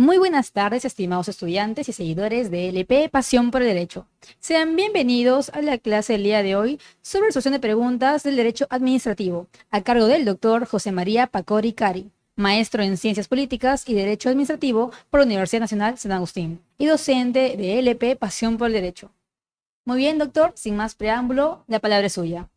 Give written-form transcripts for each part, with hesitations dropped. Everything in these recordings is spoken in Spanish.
Muy buenas tardes, estimados estudiantes y seguidores de LP Pasión por el Derecho. Sean bienvenidos a la clase del día de hoy sobre resolución de preguntas del derecho administrativo, a cargo del doctor José María Pacori Cari, maestro en Ciencias Políticas y Derecho Administrativo por la Universidad Nacional San Agustín y docente de LP Pasión por el Derecho. Muy bien, doctor, sin más preámbulo, la palabra es suya.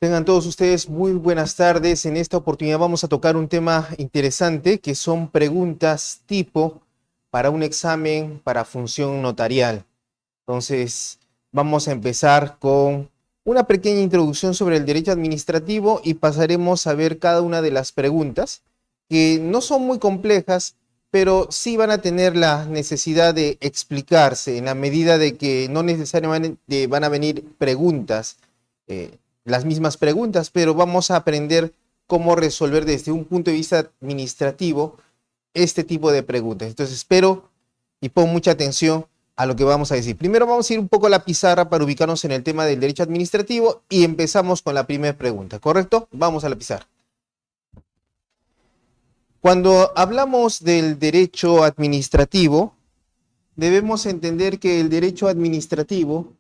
Tengan todos ustedes muy buenas tardes. En esta oportunidad vamos a tocar un tema interesante que son preguntas tipo para un examen para función notarial. Entonces vamos a empezar con una pequeña introducción sobre el derecho administrativo y pasaremos a ver cada una de las preguntas que no son muy complejas, pero sí van a tener la necesidad de explicarse en la medida de que no necesariamente van a venir preguntas, las mismas preguntas, pero vamos a aprender cómo resolver desde un punto de vista administrativo este tipo de preguntas. Entonces espero y pon mucha atención a lo que vamos a decir. Primero vamos a ir un poco a la pizarra para ubicarnos en el tema del derecho administrativo y empezamos con la primera pregunta, ¿correcto? Vamos a la pizarra. Cuando hablamos del derecho administrativo, debemos entender que el derecho administrativo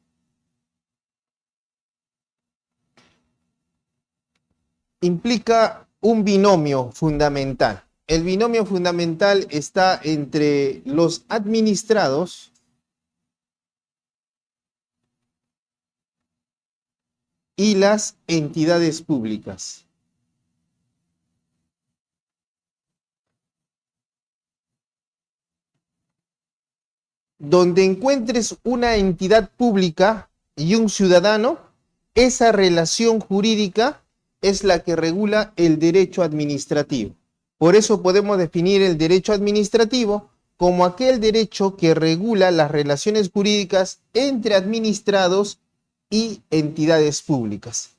implica un binomio fundamental. El binomio fundamental está entre los administrados y las entidades públicas. Donde encuentres una entidad pública y un ciudadano, esa relación jurídica es la que regula el derecho administrativo. Por eso podemos definir el derecho administrativo como aquel derecho que regula las relaciones jurídicas entre administrados y entidades públicas.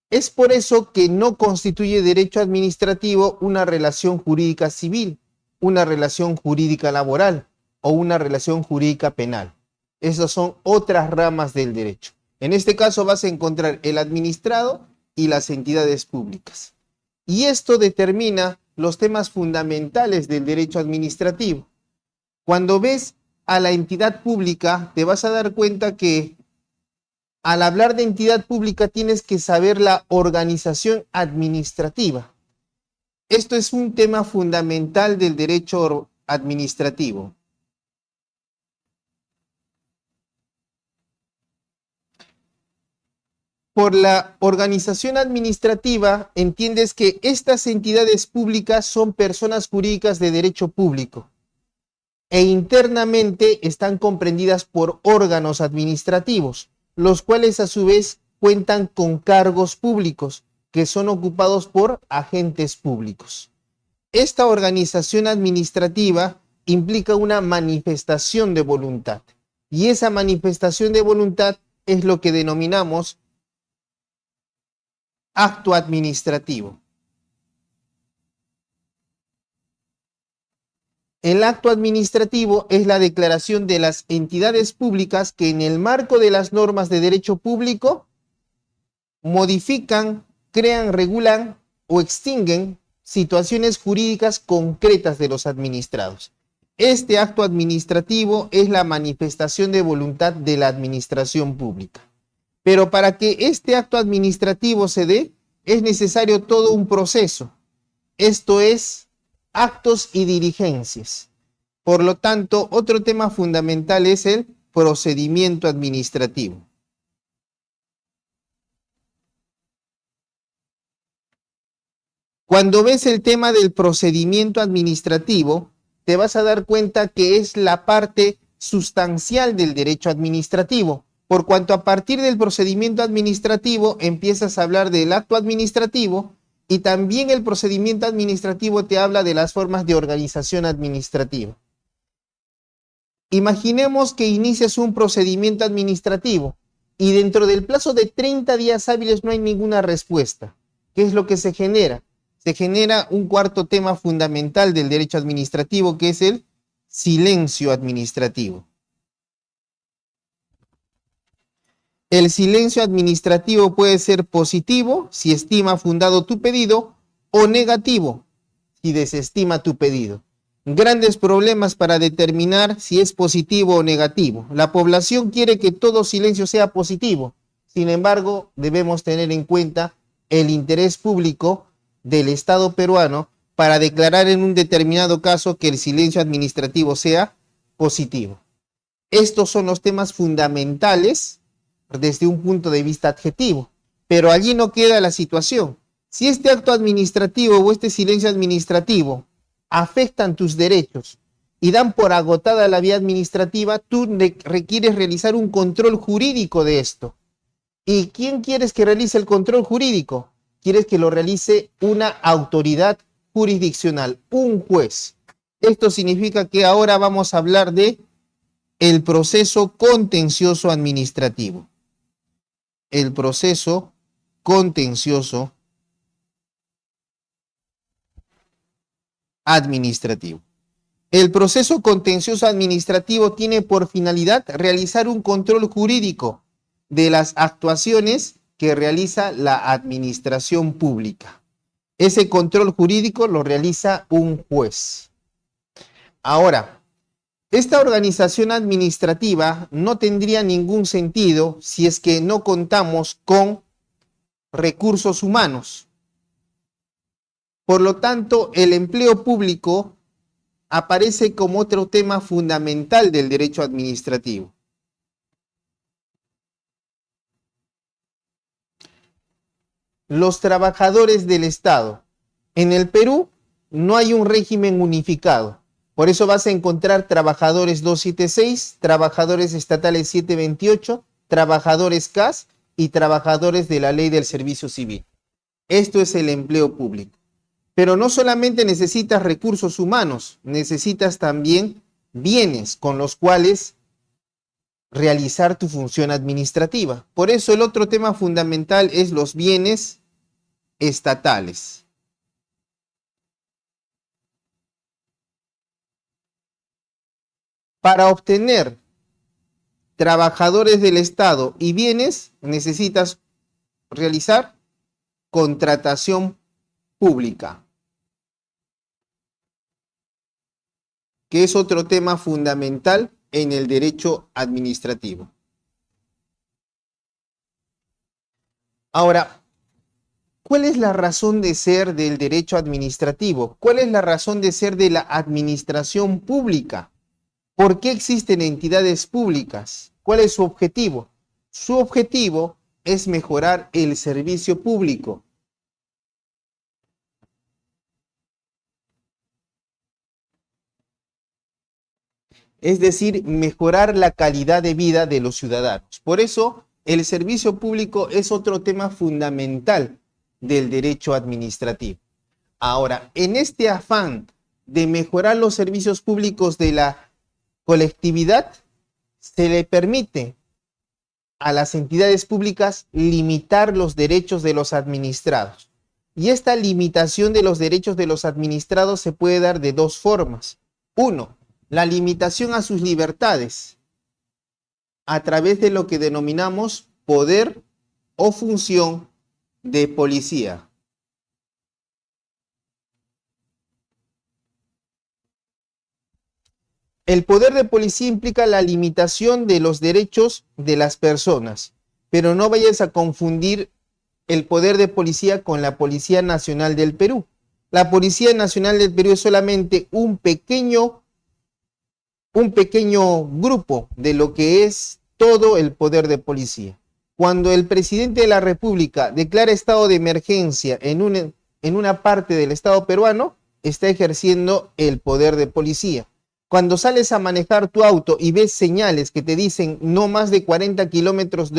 Es por eso que no constituye derecho administrativo una relación jurídica civil, una relación jurídica laboral o una relación jurídica penal. Esas son otras ramas del derecho. En este caso vas a encontrar el administrado y las entidades públicas. Y esto determina los temas fundamentales del derecho administrativo. Cuando ves a la entidad pública, te vas a dar cuenta que al hablar de entidad pública tienes que saber la organización administrativa. Esto es un tema fundamental del derecho administrativo. Por la organización administrativa, entiendes que estas entidades públicas son personas jurídicas de derecho público e internamente están comprendidas por órganos administrativos, los cuales a su vez cuentan con cargos públicos que son ocupados por agentes públicos. Esta organización administrativa implica una manifestación de voluntad y esa manifestación de voluntad es lo que denominamos acto administrativo. El acto administrativo es la declaración de las entidades públicas que en el marco de las normas de derecho público modifican, crean, regulan o extinguen situaciones jurídicas concretas de los administrados. Este acto administrativo es la manifestación de voluntad de la administración pública. Pero para que este acto administrativo se dé, es necesario todo un proceso. Esto es, actos y diligencias. Por lo tanto, otro tema fundamental es el procedimiento administrativo. Cuando ves el tema del procedimiento administrativo, te vas a dar cuenta que es la parte sustancial del derecho administrativo. Por cuanto a partir del procedimiento administrativo empiezas a hablar del acto administrativo y también el procedimiento administrativo te habla de las formas de organización administrativa. Imaginemos que inicias un procedimiento administrativo y dentro del plazo de 30 días hábiles no hay ninguna respuesta. ¿Qué es lo que se genera? Se genera un cuarto tema fundamental del derecho administrativo que es el silencio administrativo. El silencio administrativo puede ser positivo si estima fundado tu pedido o negativo si desestima tu pedido. grandes problemas para determinar si es positivo o negativo. La población quiere que todo silencio sea positivo. Sin embargo, debemos tener en cuenta el interés público del Estado peruano para declarar en un determinado caso que el silencio administrativo sea positivo. Estos son los temas fundamentales desde un punto de vista adjetivo, pero allí no queda la situación. Si este acto administrativo o este silencio administrativo afectan tus derechos y dan por agotada la vía administrativa, tú requieres realizar un control jurídico de esto. ¿Y quién quieres que realice el control jurídico? Quieres que lo realice una autoridad jurisdiccional, un juez. Esto significa que ahora vamos a hablar de el proceso contencioso administrativo. El proceso contencioso administrativo. El proceso contencioso administrativo tiene por finalidad realizar un control jurídico de las actuaciones que realiza la administración pública. Ese control jurídico lo realiza un juez. Ahora, esta organización administrativa no tendría ningún sentido si es que no contamos con recursos humanos. Por lo tanto, el empleo público aparece como otro tema fundamental del derecho administrativo. Los trabajadores del Estado. En el Perú no hay un régimen unificado. Por eso vas a encontrar trabajadores 276, trabajadores estatales 728, trabajadores CAS y trabajadores de la ley del servicio civil. Esto es el empleo público. Pero no solamente necesitas recursos humanos, necesitas también bienes con los cuales realizar tu función administrativa. Por eso el otro tema fundamental es los bienes estatales. Para obtener trabajadores del Estado y bienes, necesitas realizar contratación pública, que es otro tema fundamental en el derecho administrativo. Ahora, ¿cuál es la razón de ser del derecho administrativo? ¿Cuál es la razón de ser de la administración pública? ¿Por qué existen entidades públicas? ¿Cuál es su objetivo? Su objetivo es mejorar el servicio público. Es decir, mejorar la calidad de vida de los ciudadanos. Por eso, el servicio público es otro tema fundamental del derecho administrativo. Ahora, en este afán de mejorar los servicios públicos de la colectividad, se le permite a las entidades públicas limitar los derechos de los administrados. Y esta limitación de los derechos de los administrados se puede dar de dos formas. Uno, la limitación a sus libertades a través de lo que denominamos poder o función de policía. El poder de policía implica la limitación de los derechos de las personas, pero no vayas a confundir el poder de policía con la Policía Nacional del Perú. La Policía Nacional del Perú es solamente un pequeño grupo de lo que es todo el poder de policía. Cuando el presidente de la República declara estado de emergencia en una parte del Estado peruano, está ejerciendo el poder de policía. Cuando sales a manejar tu auto y ves señales que te dicen no más de 40 kilómetros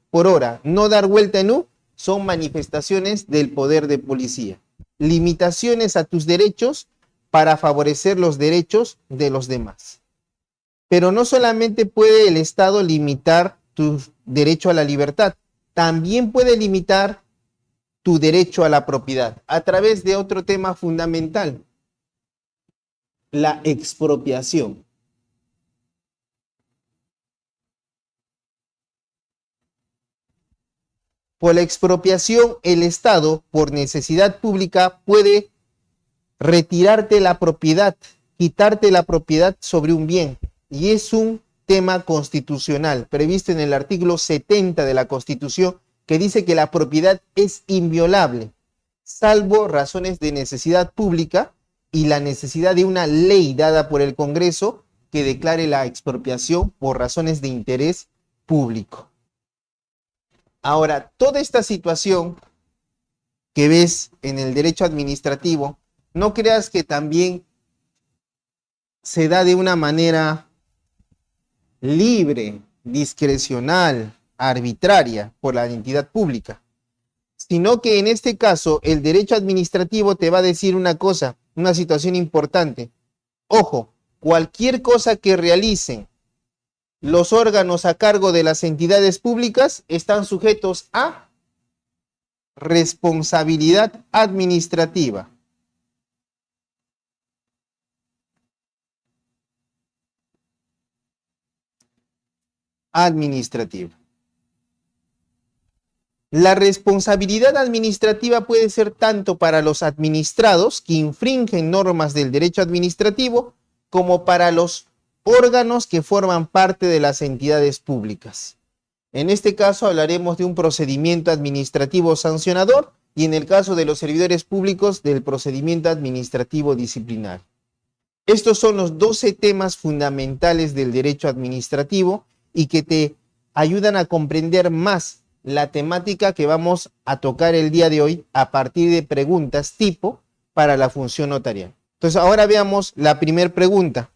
por hora, no dar vuelta en U, son manifestaciones del poder de policía. Limitaciones a tus derechos para favorecer los derechos de los demás. Pero no solamente puede el Estado limitar tu derecho a la libertad, también puede limitar tu derecho a la propiedad a través de otro tema fundamental, la expropiación. Por la expropiación, el Estado, por necesidad pública, puede retirarte la propiedad, quitarte la propiedad sobre un bien. Y es un tema constitucional, previsto en el artículo 70 de la Constitución, que dice que la propiedad es inviolable, salvo razones de necesidad pública y la necesidad de una ley dada por el Congreso que declare la expropiación por razones de interés público. Ahora, toda esta situación que ves en el derecho administrativo, no creas que también se da de una manera libre, discrecional, arbitraria por la entidad pública, sino que en este caso el derecho administrativo te va a decir una cosa, una situación importante. Ojo, cualquier cosa que realicen los órganos a cargo de las entidades públicas están sujetos a responsabilidad administrativa. La responsabilidad administrativa puede ser tanto para los administrados que infringen normas del derecho administrativo como para los órganos que forman parte de las entidades públicas. En este caso hablaremos de un procedimiento administrativo sancionador y en el caso de los servidores públicos del procedimiento administrativo disciplinario. Estos son los 12 temas fundamentales del derecho administrativo y que te ayudan a comprender más la temática que vamos a tocar el día de hoy a partir de preguntas tipo para la función notarial. Entonces ahora veamos la primera pregunta.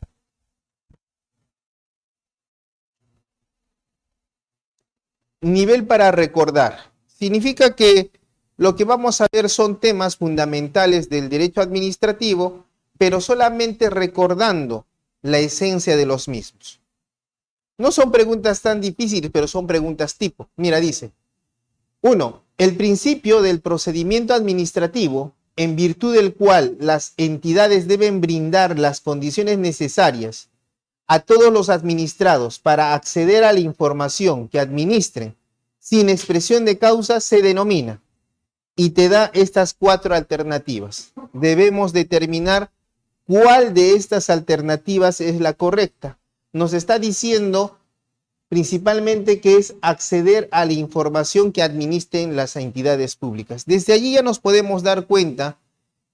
Nivel para recordar. Significa que lo que vamos a ver son temas fundamentales del derecho administrativo, pero solamente recordando la esencia de los mismos. No son preguntas tan difíciles, pero son preguntas tipo. Mira, dice, 1. El principio del procedimiento administrativo, en virtud del cual las entidades deben brindar las condiciones necesarias a todos los administrados para acceder a la información que administren sin expresión de causa, se denomina. Y te da estas 4 alternativas. Debemos determinar cuál de estas alternativas es la correcta. Nos está diciendo principalmente que es acceder a la información que administren las entidades públicas. Desde allí ya nos podemos dar cuenta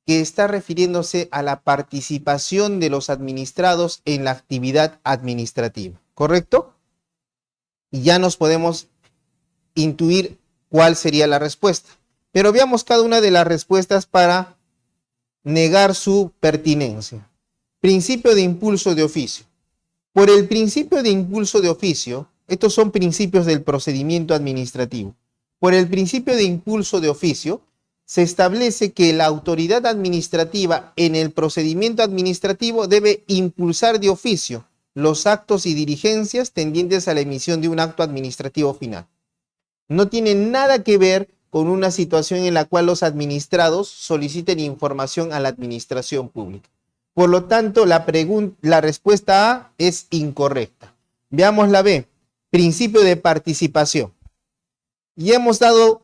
que está refiriéndose a la participación de los administrados en la actividad administrativa, ¿correcto? Y ya nos podemos intuir cuál sería la respuesta. Pero veamos cada una de las respuestas para negar su pertinencia. Principio de impulso de oficio. Por el principio de impulso de oficio, estos son principios del procedimiento administrativo. Por el principio de impulso de oficio, se establece que la autoridad administrativa en el procedimiento administrativo debe impulsar de oficio los actos y diligencias tendientes a la emisión de un acto administrativo final. No tiene nada que ver con una situación en la cual los administrados soliciten información a la administración pública. Por lo tanto, la respuesta A es incorrecta. Veamos la B, principio de participación. Y hemos dado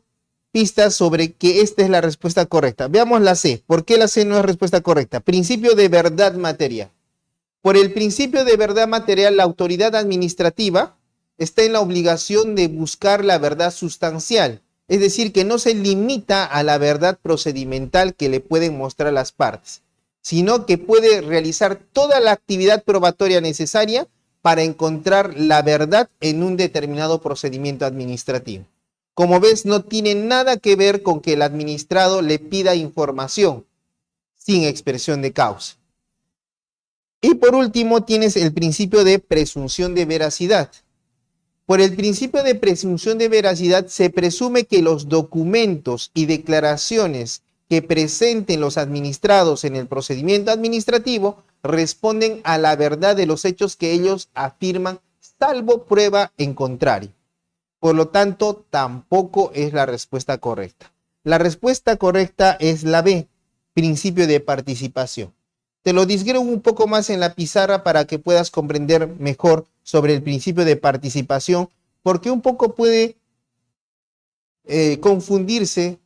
pistas sobre que esta es la respuesta correcta. Veamos la C. ¿Por qué la C no es respuesta correcta? Principio de verdad material. Por el principio de verdad material, la autoridad administrativa está en la obligación de buscar la verdad sustancial. Es decir, que no se limita a la verdad procedimental que le pueden mostrar las partes, sino que puede realizar toda la actividad probatoria necesaria para encontrar la verdad en un determinado procedimiento administrativo. Como ves, no tiene nada que ver con que el administrado le pida información sin expresión de causa. Y por último, tienes el principio de presunción de veracidad. Por el principio de presunción de veracidad se presume que los documentos y declaraciones que presenten los administrados en el procedimiento administrativo responden a la verdad de los hechos que ellos afirman, salvo prueba en contrario. Por lo tanto, tampoco es la respuesta correcta. La respuesta correcta es la B, principio de participación. Te lo disgrego un poco más en la pizarra para que puedas comprender mejor sobre el principio de participación, porque un poco puede confundirse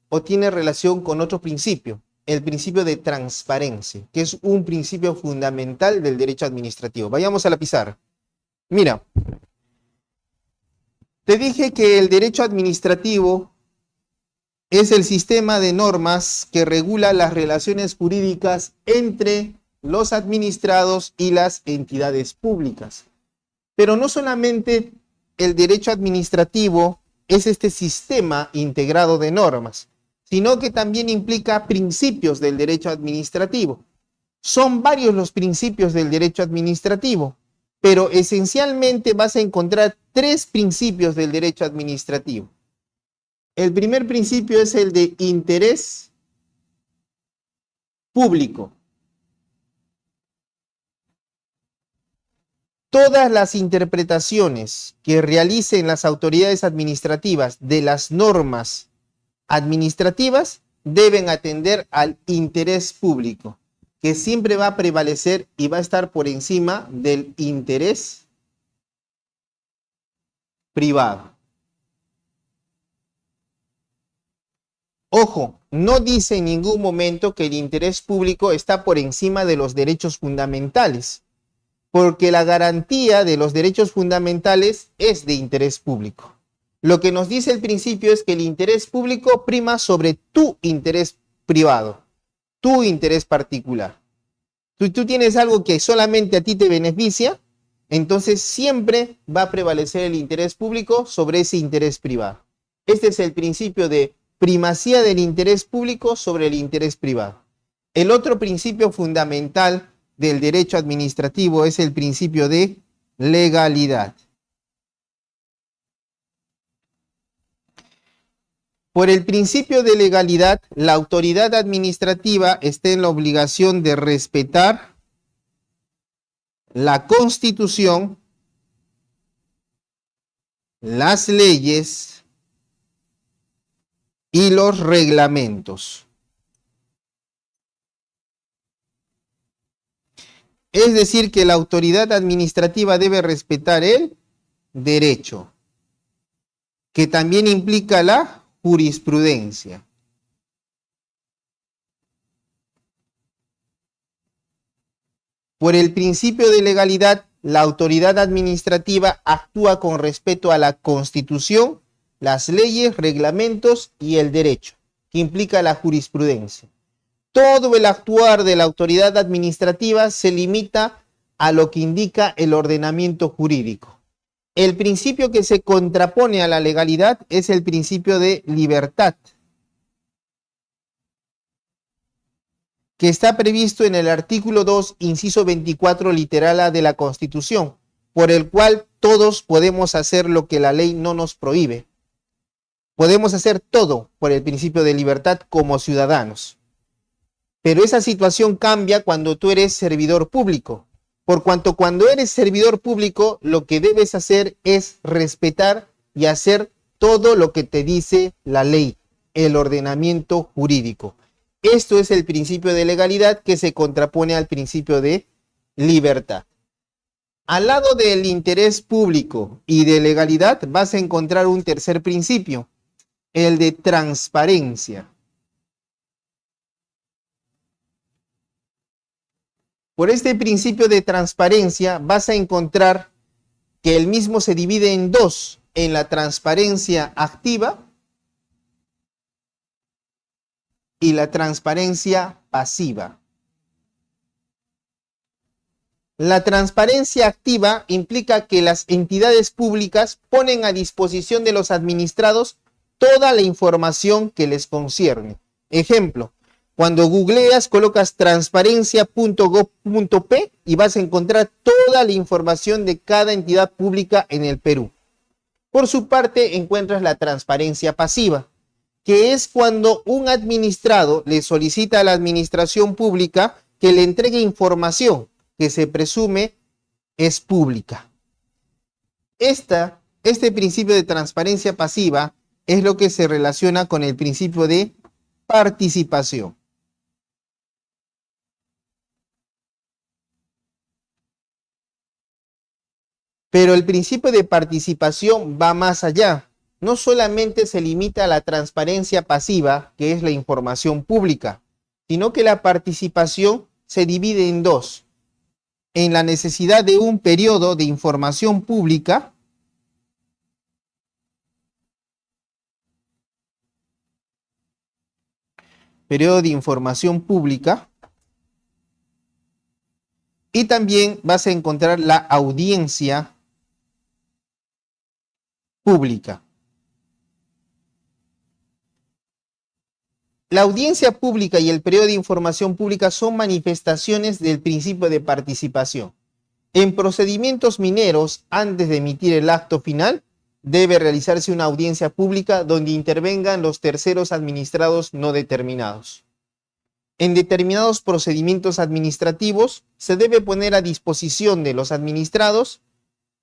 o tiene relación con otro principio, el principio de transparencia, que es un principio fundamental del derecho administrativo. Vayamos a la pizarra. Mira, te dije que el derecho administrativo es el sistema de normas que regula las relaciones jurídicas entre los administrados y las entidades públicas. Pero no solamente el derecho administrativo es este sistema integrado de normas, sino que también implica principios del derecho administrativo. Son varios los principios del derecho administrativo, pero esencialmente vas a encontrar tres principios del derecho administrativo. El primer principio es el de interés público. Todas las interpretaciones que realicen las autoridades administrativas de las normas administrativas deben atender al interés público, que siempre va a prevalecer y va a estar por encima del interés privado. Ojo, no dice en ningún momento que el interés público está por encima de los derechos fundamentales, porque la garantía de los derechos fundamentales es de interés público. Lo que nos dice el principio es que el interés público prima sobre tu interés privado, tu interés particular. Tú tienes algo que solamente a ti te beneficia, entonces siempre va a prevalecer el interés público sobre ese interés privado. Este es el principio de primacía del interés público sobre el interés privado. El otro principio fundamental del derecho administrativo es el principio de legalidad. Por el principio de legalidad, la autoridad administrativa está en la obligación de respetar la Constitución, las leyes y los reglamentos. Es decir, que la autoridad administrativa debe respetar el derecho, que también implica la jurisprudencia. Por el principio de legalidad, la autoridad administrativa actúa con respeto a la Constitución, las leyes, reglamentos y el derecho, que implica la jurisprudencia. Todo el actuar de la autoridad administrativa se limita a lo que indica el ordenamiento jurídico. El principio que se contrapone a la legalidad es el principio de libertad, que está previsto en el artículo 2, inciso 24, literal A de la Constitución, por el cual todos podemos hacer lo que la ley no nos prohíbe. Podemos hacer todo por el principio de libertad como ciudadanos. Pero esa situación cambia cuando tú eres servidor público. Por cuanto cuando eres servidor público, lo que debes hacer es respetar y hacer todo lo que te dice la ley, el ordenamiento jurídico. Esto es el principio de legalidad que se contrapone al principio de libertad. Al lado del interés público y de legalidad vas a encontrar un tercer principio, el de transparencia. Por este principio de transparencia vas a encontrar que el mismo se divide en dos, en la transparencia activa y la transparencia pasiva. La transparencia activa implica que las entidades públicas ponen a disposición de los administrados toda la información que les concierne. Ejemplo, cuando googleas, colocas transparencia.gov.p y vas a encontrar toda la información de cada entidad pública en el Perú. Por su parte, encuentras la transparencia pasiva, que es cuando un administrado le solicita a la administración pública que le entregue información que se presume es pública. Este principio de transparencia pasiva es lo que se relaciona con el principio de participación. Pero el principio de participación va más allá. No solamente se limita a la transparencia pasiva, que es la información pública, sino que la participación se divide en dos: en la necesidad de un periodo de información pública y también vas a encontrar la audiencia pública. La audiencia pública y el periodo de información pública son manifestaciones del principio de participación. En procedimientos mineros, antes de emitir el acto final, debe realizarse una audiencia pública donde intervengan los terceros administrados no determinados. En determinados procedimientos administrativos, se debe poner a disposición de los administrados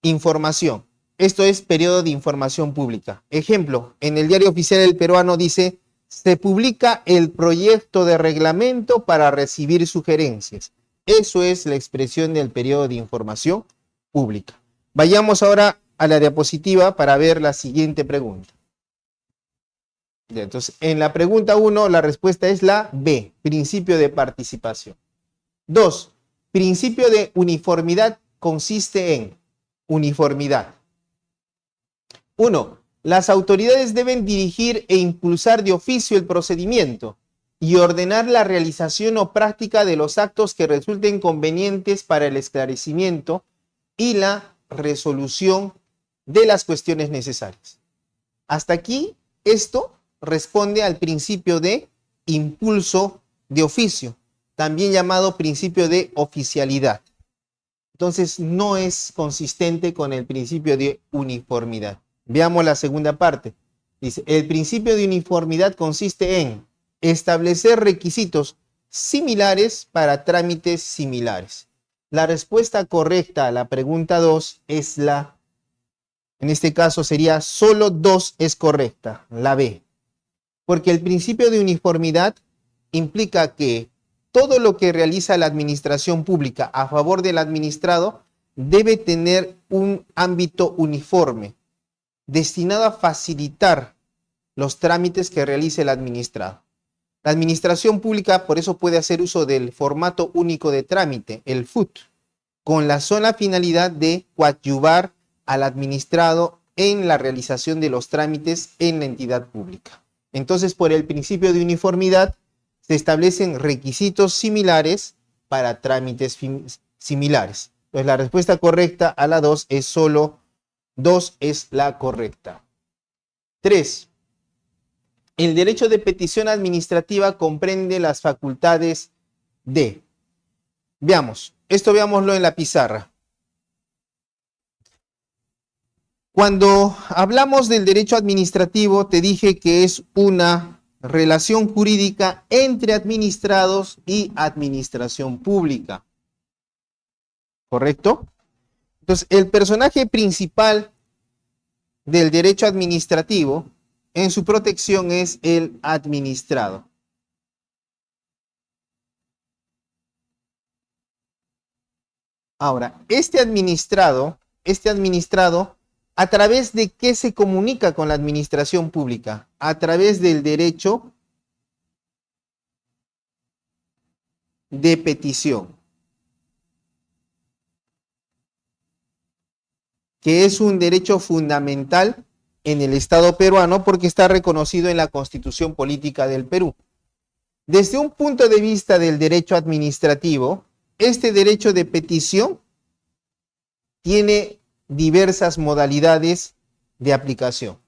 información. Esto es periodo de información pública. Ejemplo, en el Diario Oficial del Peruano dice: se publica el proyecto de reglamento para recibir sugerencias. Eso es la expresión del periodo de información pública. Vayamos ahora a la diapositiva para ver la siguiente pregunta. Entonces, en la pregunta 1, la respuesta es la B, principio de participación. 2, principio de uniformidad consiste en uniformidad. 1. Las autoridades deben dirigir e impulsar de oficio el procedimiento y ordenar la realización o práctica de los actos que resulten convenientes para el esclarecimiento y la resolución de las cuestiones necesarias. Hasta aquí, esto responde al principio de impulso de oficio, también llamado principio de oficialidad. Entonces, no es consistente con el principio de uniformidad. Veamos la segunda parte. Dice: el principio de uniformidad consiste en establecer requisitos similares para trámites similares. La respuesta correcta a la pregunta 2 es en este caso sería solo 2 es correcta, la B. Porque el principio de uniformidad implica que todo lo que realiza la administración pública a favor del administrado debe tener un ámbito uniforme, destinado a facilitar los trámites que realice el administrado. La administración pública por eso puede hacer uso del formato único de trámite, el FUT, con la sola finalidad de coadyuvar al administrado en la realización de los trámites en la entidad pública. Entonces, por el principio de uniformidad, se establecen requisitos similares para trámites similares. Entonces, la respuesta correcta a la 2 es solo 2 es la correcta. 3. El derecho de petición administrativa comprende las facultades de. Veamos, esto veámoslo en la pizarra. Cuando hablamos del derecho administrativo, te dije que es una relación jurídica entre administrados y administración pública. ¿Correcto? Entonces, el personaje principal del derecho administrativo en su protección es el administrado. Ahora, este administrado, ¿a través de qué se comunica con la administración pública? A través del derecho de petición, que es un derecho fundamental en el Estado peruano porque está reconocido en la Constitución Política del Perú. Desde un punto de vista del derecho administrativo, este derecho de petición tiene diversas modalidades de aplicación.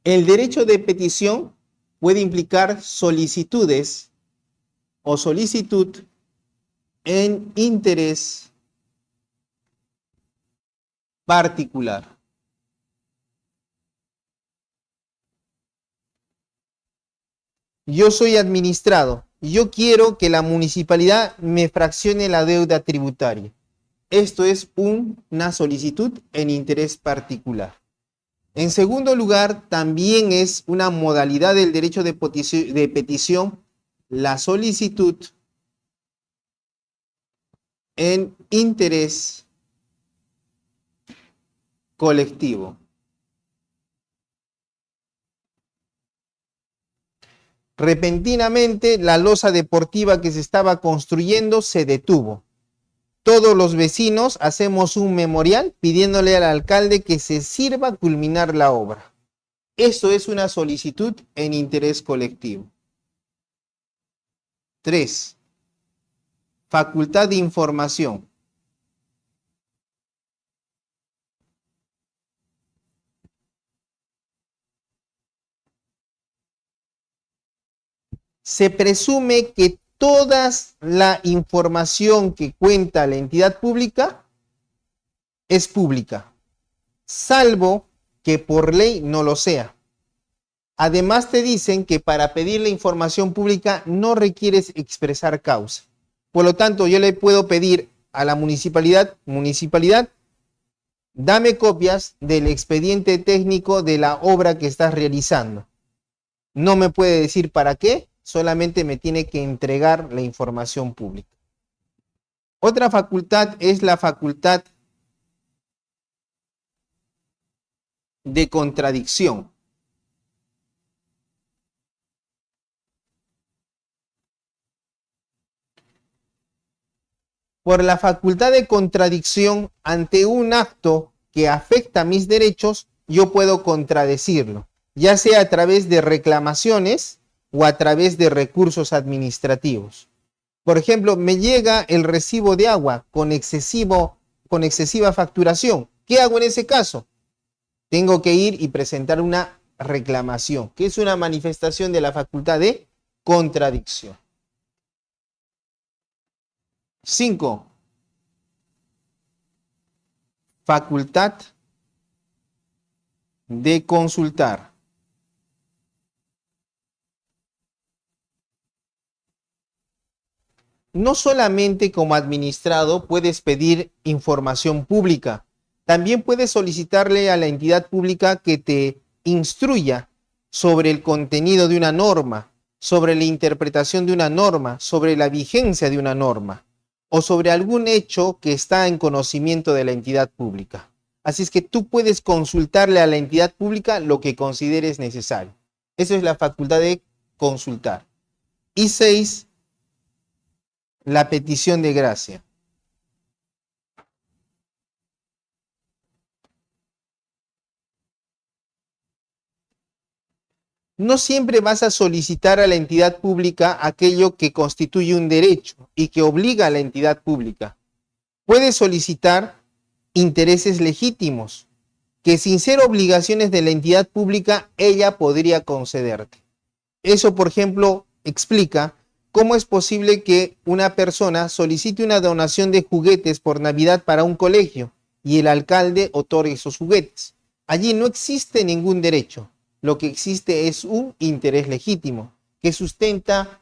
El derecho de petición puede implicar solicitudes o solicitud en interés particular. Yo soy administrado y yo quiero que la municipalidad me fraccione la deuda tributaria. Esto es una solicitud en interés particular. En segundo lugar, también es una modalidad del derecho de petición la solicitud en interés colectivo. Repentinamente, la losa deportiva que se estaba construyendo se detuvo. Todos los vecinos hacemos un memorial pidiéndole al alcalde que se sirva a culminar la obra. Eso es una solicitud en interés colectivo. 3. Facultad de información. Se presume que toda la información que cuenta la entidad pública es pública, salvo que por ley no lo sea. Además te dicen que para pedir la información pública no requieres expresar causa. Por lo tanto, yo le puedo pedir a la municipalidad, dame copias del expediente técnico de la obra que estás realizando. No me puede decir para qué, solamente me tiene que entregar la información pública. Otra facultad es la facultad de contradicción. Por la facultad de contradicción ante un acto que afecta mis derechos, yo puedo contradecirlo, ya sea a través de reclamaciones o a través de recursos administrativos. Por ejemplo, me llega el recibo de agua con excesiva facturación. ¿Qué hago en ese caso? Tengo que ir y presentar una reclamación, que es una manifestación de la facultad de contradicción. 5. Facultad de consultar. No solamente como administrado puedes pedir información pública, también puedes solicitarle a la entidad pública que te instruya sobre el contenido de una norma, sobre la interpretación de una norma, sobre la vigencia de una norma o sobre algún hecho que está en conocimiento de la entidad pública. Así es que tú puedes consultarle a la entidad pública lo que consideres necesario. Eso es la facultad de consultar. Y 6, la petición de gracia. No siempre vas a solicitar a la entidad pública aquello que constituye un derecho y que obliga a la entidad pública. Puedes solicitar intereses legítimos que sin ser obligaciones de la entidad pública, ella podría concederte. Eso, por ejemplo, explica cómo es posible que una persona solicite una donación de juguetes por Navidad para un colegio y el alcalde otorgue esos juguetes. Allí no existe ningún derecho. Lo que existe es un interés legítimo que sustenta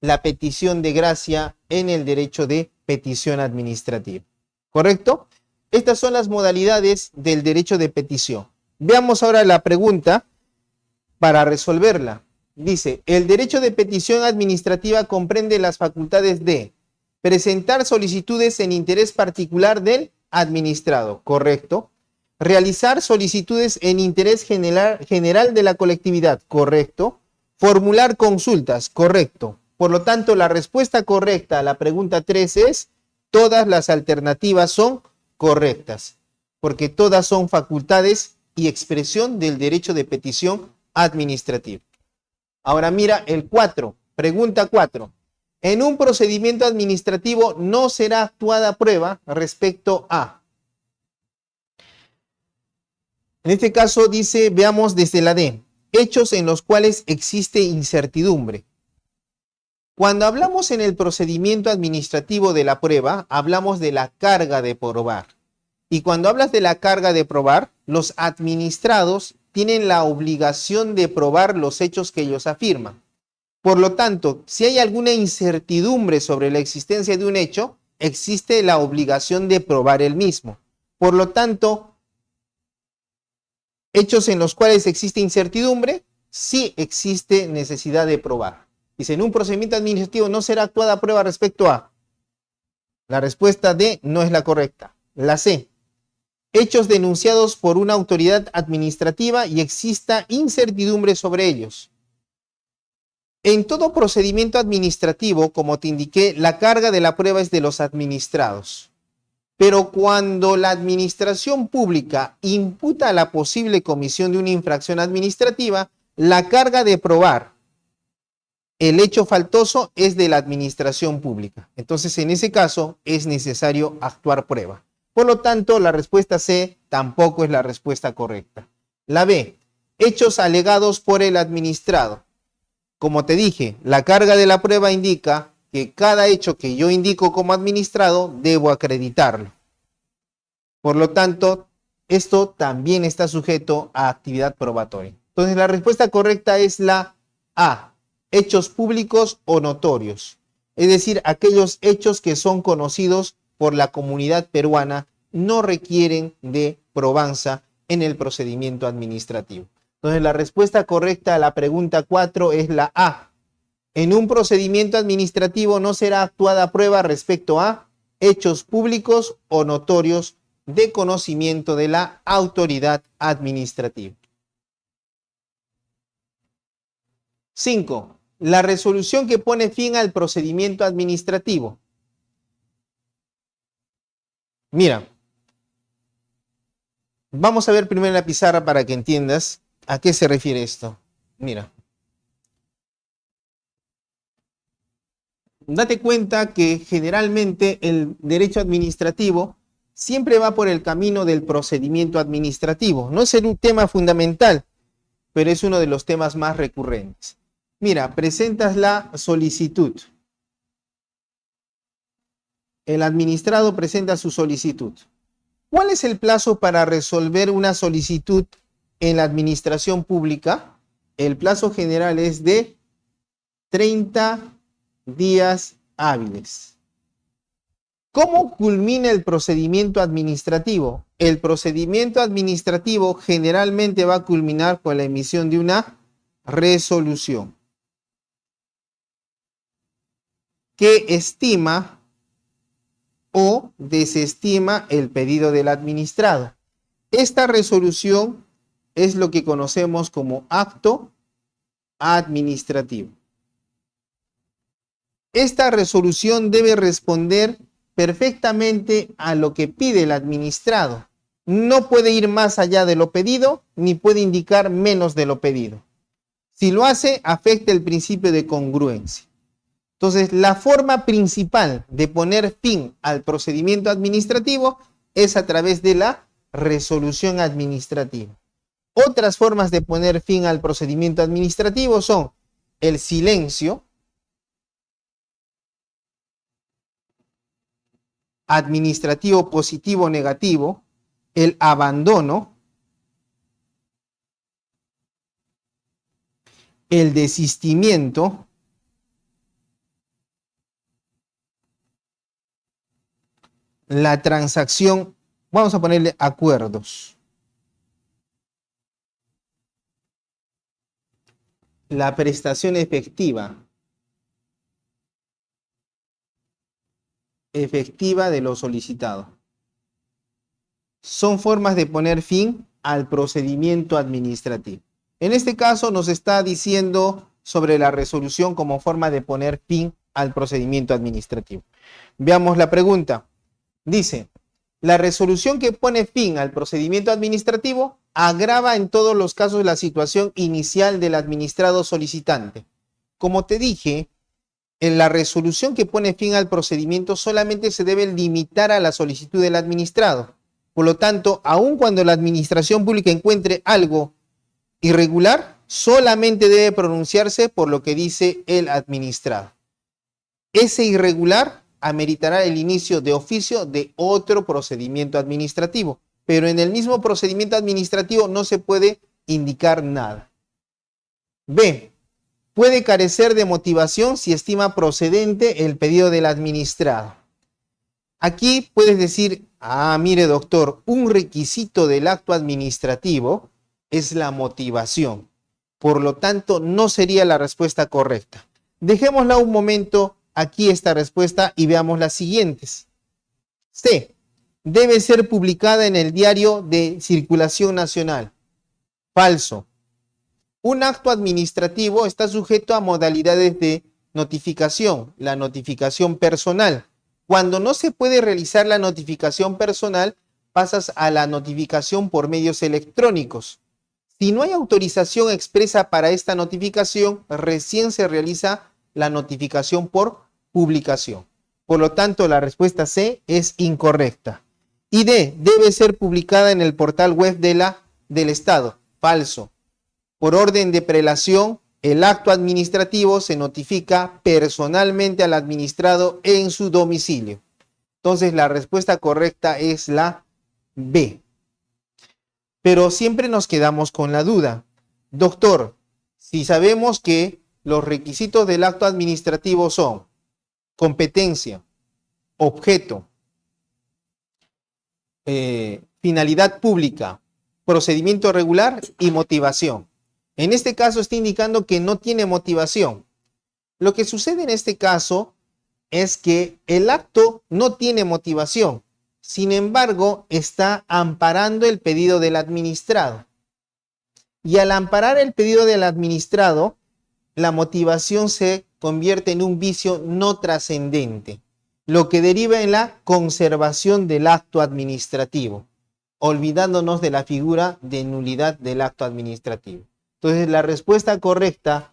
la petición de gracia en el derecho de petición administrativa. ¿Correcto? Estas son las modalidades del derecho de petición. Veamos ahora la pregunta para resolverla. Dice, el derecho de petición administrativa comprende las facultades de presentar solicitudes en interés particular del administrado. ¿Correcto? Realizar solicitudes en interés general de la colectividad, correcto. Formular consultas, correcto. Por lo tanto, la respuesta correcta a la pregunta 3 es, todas las alternativas son correctas, porque todas son facultades y expresión del derecho de petición administrativa. Ahora mira el 4, pregunta 4. En un procedimiento administrativo no será actuada prueba respecto a... En este caso dice, veamos desde la D, hechos en los cuales existe incertidumbre. Cuando hablamos en el procedimiento administrativo de la prueba, hablamos de la carga de probar. Y cuando hablas de la carga de probar, los administrados tienen la obligación de probar los hechos que ellos afirman. Por lo tanto, si hay alguna incertidumbre sobre la existencia de un hecho, existe la obligación de probar el mismo. Por lo tanto, hechos en los cuales existe incertidumbre, sí existe necesidad de probar. Dice, en un procedimiento administrativo no será actuada prueba respecto a. La respuesta D no es la correcta. La C. Hechos denunciados por una autoridad administrativa y exista incertidumbre sobre ellos. En todo procedimiento administrativo, como te indiqué, la carga de la prueba es de los administrados. Pero cuando la administración pública imputa la posible comisión de una infracción administrativa, la carga de probar el hecho faltoso es de la administración pública. Entonces, en ese caso, es necesario actuar prueba. Por lo tanto, la respuesta C tampoco es la respuesta correcta. La B, hechos alegados por el administrado. Como te dije, la carga de la prueba indica que cada hecho que yo indico como administrado, debo acreditarlo. Por lo tanto, esto también está sujeto a actividad probatoria. Entonces, la respuesta correcta es la A, hechos públicos o notorios. Es decir, aquellos hechos que son conocidos por la comunidad peruana no requieren de probanza en el procedimiento administrativo. Entonces, la respuesta correcta a la pregunta 4 es la A. En un procedimiento administrativo no será actuada prueba respecto a hechos públicos o notorios de conocimiento de la autoridad administrativa. 5. La resolución que pone fin al procedimiento administrativo. Mira, vamos a ver primero en la pizarra para que entiendas a qué se refiere esto. Mira. Date cuenta que generalmente el derecho administrativo siempre va por el camino del procedimiento administrativo. No es un tema fundamental, pero es uno de los temas más recurrentes. Mira, presentas la solicitud. El administrado presenta su solicitud. ¿Cuál es el plazo para resolver una solicitud en la administración pública? El plazo general es de 30 días hábiles. ¿Cómo culmina el procedimiento administrativo? El procedimiento administrativo generalmente va a culminar con la emisión de una resolución que estima o desestima el pedido del administrado. Esta resolución es lo que conocemos como acto administrativo. Esta resolución debe responder perfectamente a lo que pide el administrado. No puede ir más allá de lo pedido, ni puede indicar menos de lo pedido. Si lo hace, afecta el principio de congruencia. Entonces, la forma principal de poner fin al procedimiento administrativo es a través de la resolución administrativa. Otras formas de poner fin al procedimiento administrativo son el silencio, administrativo positivo o negativo, el abandono, el desistimiento, la transacción, vamos a ponerle acuerdos, la prestación efectiva de lo solicitado. Son formas de poner fin al procedimiento administrativo. En este caso nos está diciendo sobre la resolución como forma de poner fin al procedimiento administrativo. Veamos la pregunta. Dice, la resolución que pone fin al procedimiento administrativo agrava en todos los casos la situación inicial del administrado solicitante. Como te dije, en la resolución que pone fin al procedimiento solamente se debe limitar a la solicitud del administrado. Por lo tanto, aun cuando la administración pública encuentre algo irregular, solamente debe pronunciarse por lo que dice el administrado. Ese irregular ameritará el inicio de oficio de otro procedimiento administrativo, pero en el mismo procedimiento administrativo no se puede indicar nada. B. Puede carecer de motivación si estima procedente el pedido del administrado. Aquí puedes decir, mire doctor, un requisito del acto administrativo es la motivación. Por lo tanto, no sería la respuesta correcta. Dejémosla un momento aquí esta respuesta y veamos las siguientes. C. Debe ser publicada en el diario de circulación nacional. Falso. Un acto administrativo está sujeto a modalidades de notificación, la notificación personal. Cuando no se puede realizar la notificación personal, pasas a la notificación por medios electrónicos. Si no hay autorización expresa para esta notificación, recién se realiza la notificación por publicación. Por lo tanto, la respuesta C es incorrecta. Y D, debe ser publicada en el portal web del Estado. Falso. Por orden de prelación, el acto administrativo se notifica personalmente al administrado en su domicilio. Entonces, la respuesta correcta es la B. Pero siempre nos quedamos con la duda. Doctor, si sabemos que los requisitos del acto administrativo son competencia, objeto, finalidad pública, procedimiento regular y motivación. En este caso está indicando que no tiene motivación. Lo que sucede en este caso es que el acto no tiene motivación. Sin embargo, está amparando el pedido del administrado. Y al amparar el pedido del administrado, la motivación se convierte en un vicio no trascendente, lo que deriva en la conservación del acto administrativo, olvidándonos de la figura de nulidad del acto administrativo. Entonces, la respuesta correcta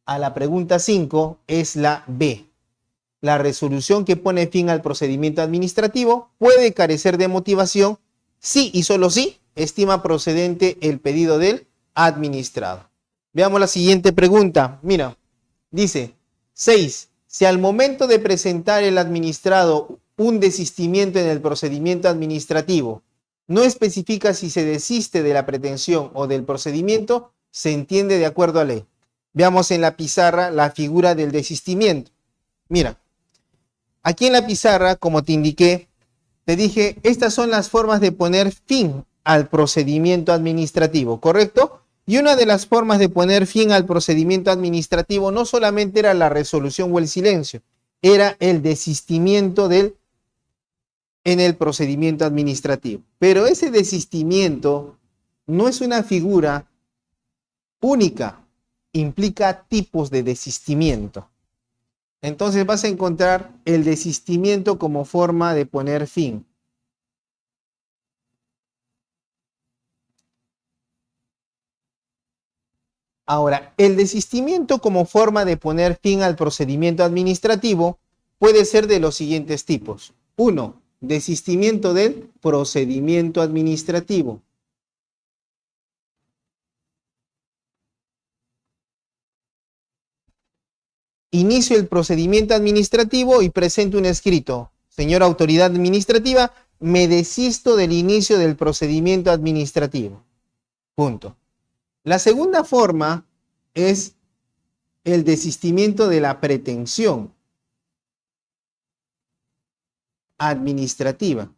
a la pregunta 5 es la B. La resolución que pone fin al procedimiento administrativo puede carecer de motivación si y solo si estima procedente el pedido del administrado. Veamos la siguiente pregunta. Mira, dice 6. Si al momento de presentar el administrado un desistimiento en el procedimiento administrativo no especifica si se desiste de la pretensión o del procedimiento, se entiende de acuerdo a ley. Veamos en la pizarra la figura del desistimiento. Mira, aquí en la pizarra, como te indiqué, te dije, estas son las formas de poner fin al procedimiento administrativo, ¿correcto? Y una de las formas de poner fin al procedimiento administrativo no solamente era la resolución o el silencio, era el desistimiento en el procedimiento administrativo. Pero ese desistimiento no es una figura única, implica tipos de desistimiento. Entonces vas a encontrar el desistimiento como forma de poner fin. Ahora, el desistimiento como forma de poner fin al procedimiento administrativo puede ser de los siguientes tipos. 1. Desistimiento del procedimiento administrativo. Inicio el procedimiento administrativo y presento un escrito. Señora autoridad administrativa, me desisto del inicio del procedimiento administrativo. Punto. La segunda forma es el desistimiento de la pretensión administrativa.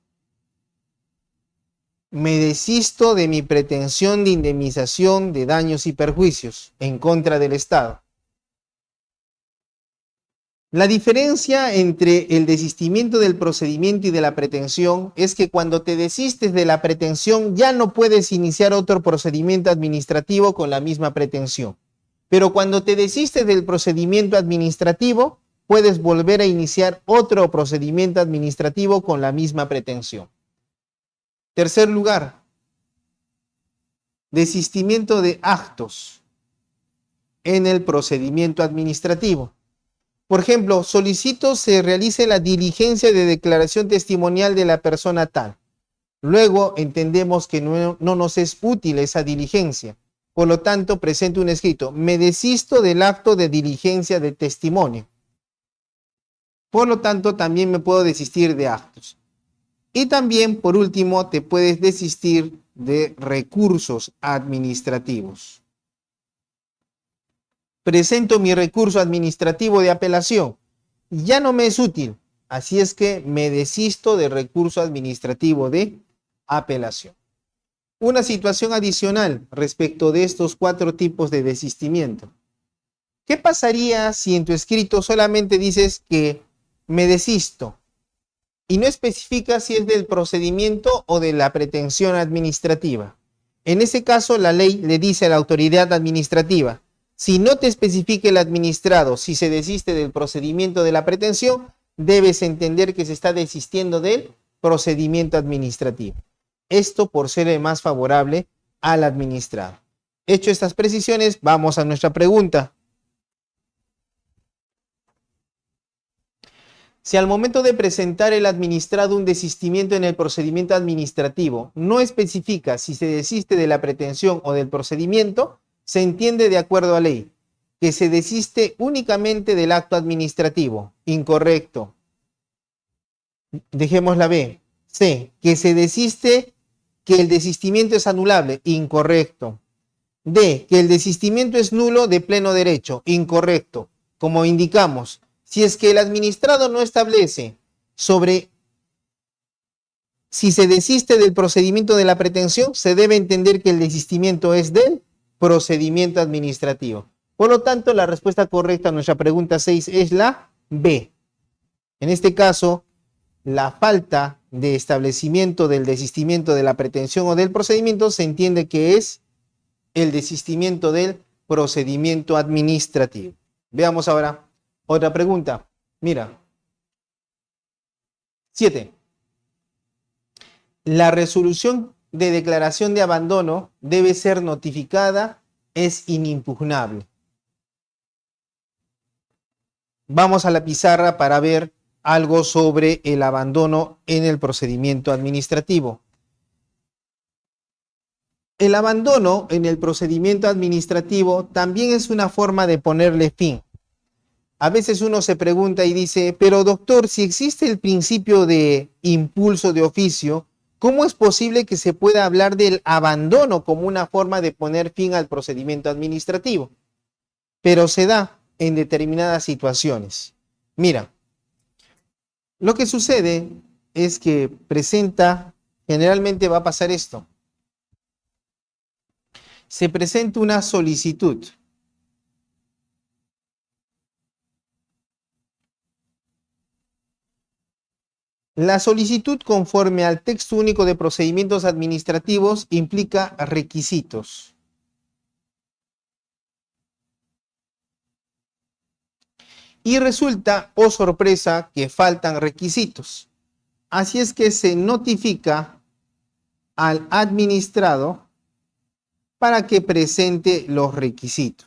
Me desisto de mi pretensión de indemnización de daños y perjuicios en contra del Estado. La diferencia entre el desistimiento del procedimiento y de la pretensión es que cuando te desistes de la pretensión ya no puedes iniciar otro procedimiento administrativo con la misma pretensión. Pero cuando te desistes del procedimiento administrativo, puedes volver a iniciar otro procedimiento administrativo con la misma pretensión. Tercer lugar, desistimiento de actos en el procedimiento administrativo. Por ejemplo, solicito se realice la diligencia de declaración testimonial de la persona tal. Luego entendemos que no nos es útil esa diligencia. Por lo tanto, presento un escrito. Me desisto del acto de diligencia de testimonio. Por lo tanto, también me puedo desistir de actos. Y también, por último, te puedes desistir de recursos administrativos. Presento mi recurso administrativo de apelación. Ya no me es útil, así es que me desisto del recurso administrativo de apelación. Una situación adicional respecto de estos 4 tipos de desistimiento. ¿Qué pasaría si en tu escrito solamente dices que me desisto y no especificas si es del procedimiento o de la pretensión administrativa? En ese caso, la ley le dice a la autoridad administrativa, si no te especifica el administrado, si se desiste del procedimiento de la pretensión, debes entender que se está desistiendo del procedimiento administrativo. Esto por ser el más favorable al administrado. Hecho estas precisiones, vamos a nuestra pregunta. Si al momento de presentar el administrado un desistimiento en el procedimiento administrativo no especifica si se desiste de la pretensión o del procedimiento, se entiende de acuerdo a ley que se desiste únicamente del acto administrativo. Incorrecto. Dejemos la B. C. Que se desiste, que el desistimiento es anulable. Incorrecto. D. Que el desistimiento es nulo de pleno derecho. Incorrecto. Como indicamos, si es que el administrado no establece sobre si se desiste del procedimiento de la pretensión, se debe entender que el desistimiento es del procedimiento administrativo. Por lo tanto, la respuesta correcta a nuestra pregunta 6 es la B. En este caso, la falta de establecimiento del desistimiento de la pretensión o del procedimiento se entiende que es el desistimiento del procedimiento administrativo. Veamos ahora otra pregunta. Mira. 7. La resolución de declaración de abandono debe ser notificada, es inimpugnable. Vamos a la pizarra para ver algo sobre el abandono en el procedimiento administrativo. El abandono en el procedimiento administrativo también es una forma de ponerle fin. A veces uno se pregunta y dice, pero doctor, si existe el principio de impulso de oficio, ¿cómo es posible que se pueda hablar del abandono como una forma de poner fin al procedimiento administrativo? Pero se da en determinadas situaciones. Mira, lo que sucede es que generalmente va a pasar esto. Se presenta una solicitud. La solicitud, conforme al texto único de procedimientos administrativos, implica requisitos. Y resulta, oh sorpresa, que faltan requisitos. Así es que se notifica al administrado para que presente los requisitos.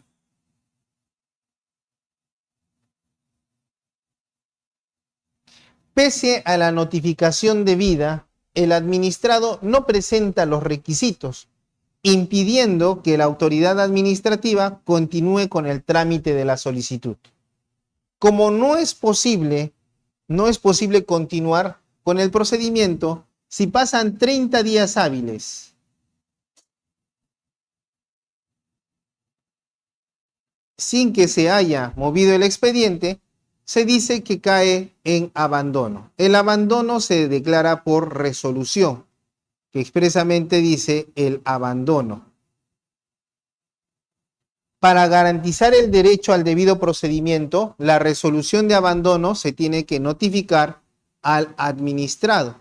Pese a la notificación debida, el administrado no presenta los requisitos, impidiendo que la autoridad administrativa continúe con el trámite de la solicitud. Como no es posible continuar con el procedimiento si pasan 30 días hábiles sin que se haya movido el expediente, se dice que cae en abandono. El abandono se declara por resolución, que expresamente dice el abandono. Para garantizar el derecho al debido procedimiento, la resolución de abandono se tiene que notificar al administrado,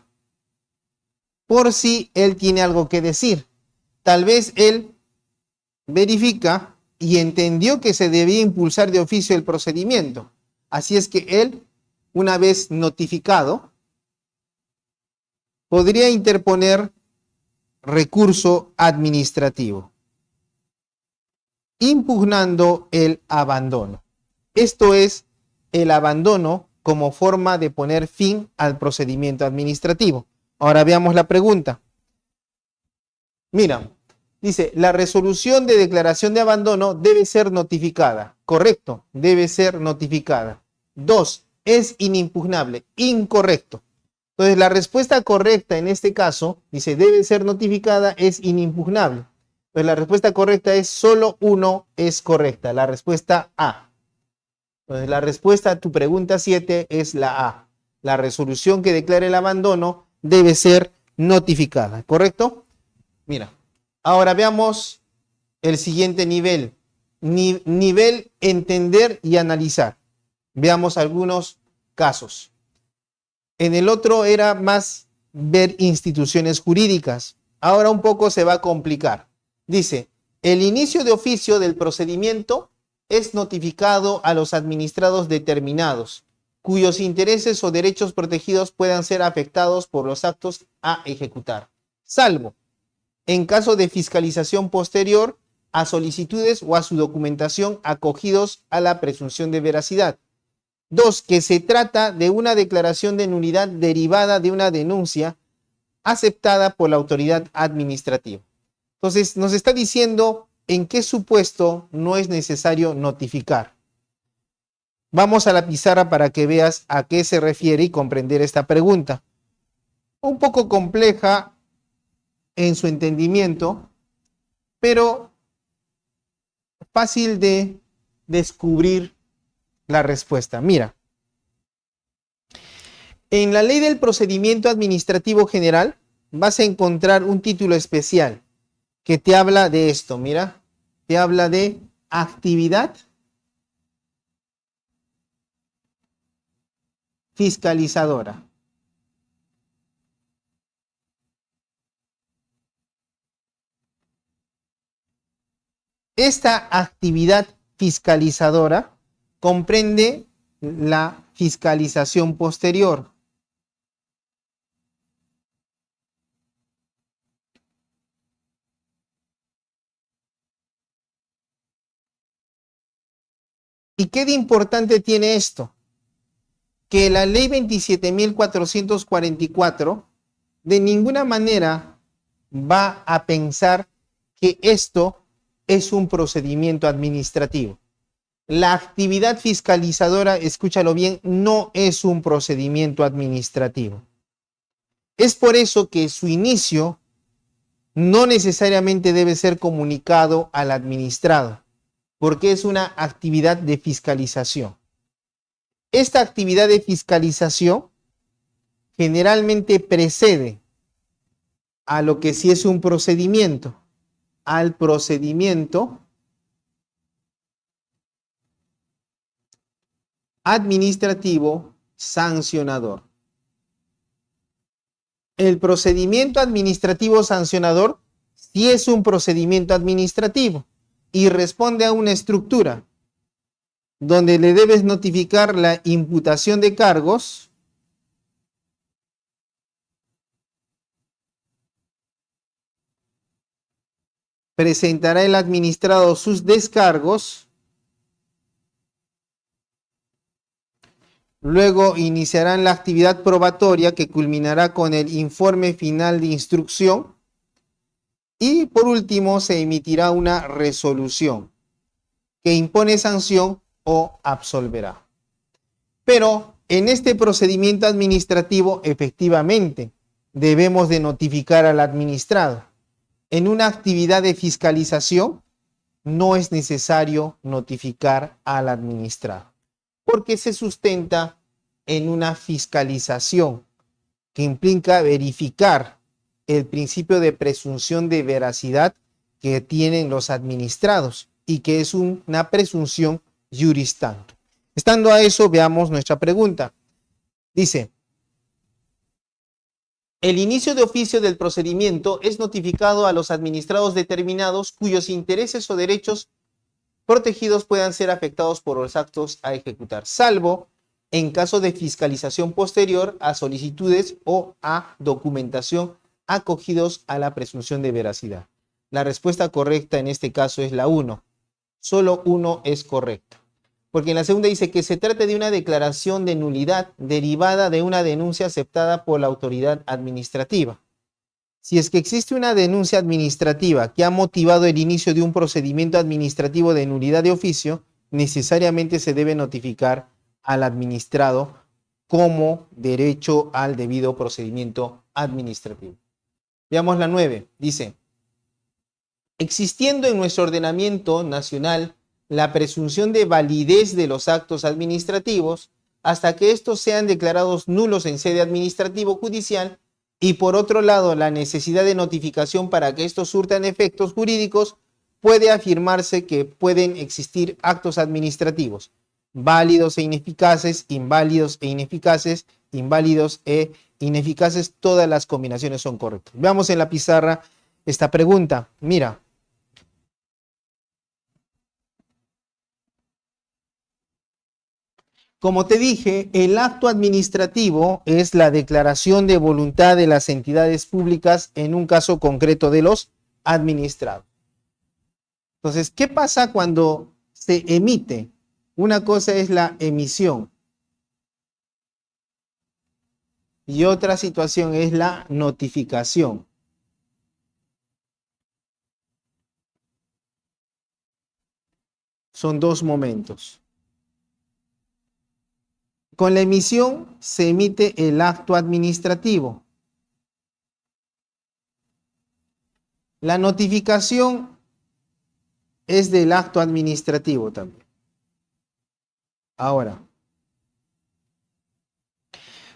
por si él tiene algo que decir. Tal vez él verifica y entendió que se debía impulsar de oficio el procedimiento. Así es que él, una vez notificado, podría interponer recurso administrativo, impugnando el abandono. Esto es el abandono como forma de poner fin al procedimiento administrativo. Ahora veamos la pregunta. Mira, dice, la resolución de declaración de abandono debe ser notificada. Correcto, debe ser notificada. 2. Es inimpugnable. Incorrecto. Entonces, la respuesta correcta en este caso, dice, debe ser notificada, es inimpugnable. Pues la respuesta correcta es solo 1 es correcta, la respuesta A. Entonces la respuesta a tu pregunta 7 es la A. La resolución que declare el abandono debe ser notificada, ¿correcto? Mira, ahora veamos el siguiente nivel. Nivel entender y analizar. Veamos algunos casos. En el otro era más ver instituciones jurídicas. Ahora un poco se va a complicar. Dice, el inicio de oficio del procedimiento es notificado a los administrados determinados, cuyos intereses o derechos protegidos puedan ser afectados por los actos a ejecutar, salvo en caso de fiscalización posterior a solicitudes o a su documentación acogidos a la presunción de veracidad. 2. Que se trata de una declaración de nulidad derivada de una denuncia aceptada por la autoridad administrativa. Entonces, nos está diciendo en qué supuesto no es necesario notificar. Vamos a la pizarra para que veas a qué se refiere y comprender esta pregunta. Un poco compleja en su entendimiento, pero fácil de descubrir la respuesta. Mira, en la ley del procedimiento administrativo general vas a encontrar un título especial que te habla de esto. Mira, te habla de actividad fiscalizadora. Esta actividad fiscalizadora comprende la fiscalización posterior. ¿Y qué de importante tiene esto? Que la ley 27.444 de ninguna manera va a pensar que esto es un procedimiento administrativo. La actividad fiscalizadora, escúchalo bien, no es un procedimiento administrativo. Es por eso que su inicio no necesariamente debe ser comunicado al administrado, porque es una actividad de fiscalización. Esta actividad de fiscalización generalmente precede a lo que sí es un procedimiento, al procedimiento administrativo sancionador. El procedimiento administrativo sancionador sí es un procedimiento administrativo y responde a una estructura donde le debes notificar la imputación de cargos, presentará el administrado sus descargos, luego iniciarán la actividad probatoria que culminará con el informe final de instrucción y por último se emitirá una resolución que impone sanción o absolverá. Pero en este procedimiento administrativo efectivamente debemos de notificar al administrado. En una actividad de fiscalización no es necesario notificar al administrado, porque se sustenta en una fiscalización que implica verificar el principio de presunción de veracidad que tienen los administrados y que es una presunción juris tanto. Estando a eso, veamos nuestra pregunta. Dice, el inicio de oficio del procedimiento es notificado a los administrados determinados cuyos intereses o derechos protegidos puedan ser afectados por los actos a ejecutar, salvo en caso de fiscalización posterior a solicitudes o a documentación acogidos a la presunción de veracidad. La respuesta correcta en este caso es la 1. Solo 1 es correcto. Porque en la segunda dice que se trata de una declaración de nulidad derivada de una denuncia aceptada por la autoridad administrativa. Si es que existe una denuncia administrativa que ha motivado el inicio de un procedimiento administrativo de nulidad de oficio, necesariamente se debe notificar al administrado como derecho al debido procedimiento administrativo. Veamos la 9. Dice, existiendo en nuestro ordenamiento nacional la presunción de validez de los actos administrativos hasta que estos sean declarados nulos en sede administrativo-judicial y por otro lado la necesidad de notificación para que estos surtan efectos jurídicos, puede afirmarse que pueden existir actos administrativos válidos e ineficaces, inválidos e ineficaces, inválidos e ineficaces, todas las combinaciones son correctas. Veamos en la pizarra esta pregunta. Mira, Como te dije, el acto administrativo es la declaración de voluntad de las entidades públicas en un caso concreto de los administrados. Entonces, ¿qué pasa cuando se emite? Una cosa es la emisión y otra situación es la notificación. Son dos momentos. Con la emisión se emite el acto administrativo. La notificación es del acto administrativo también. Ahora,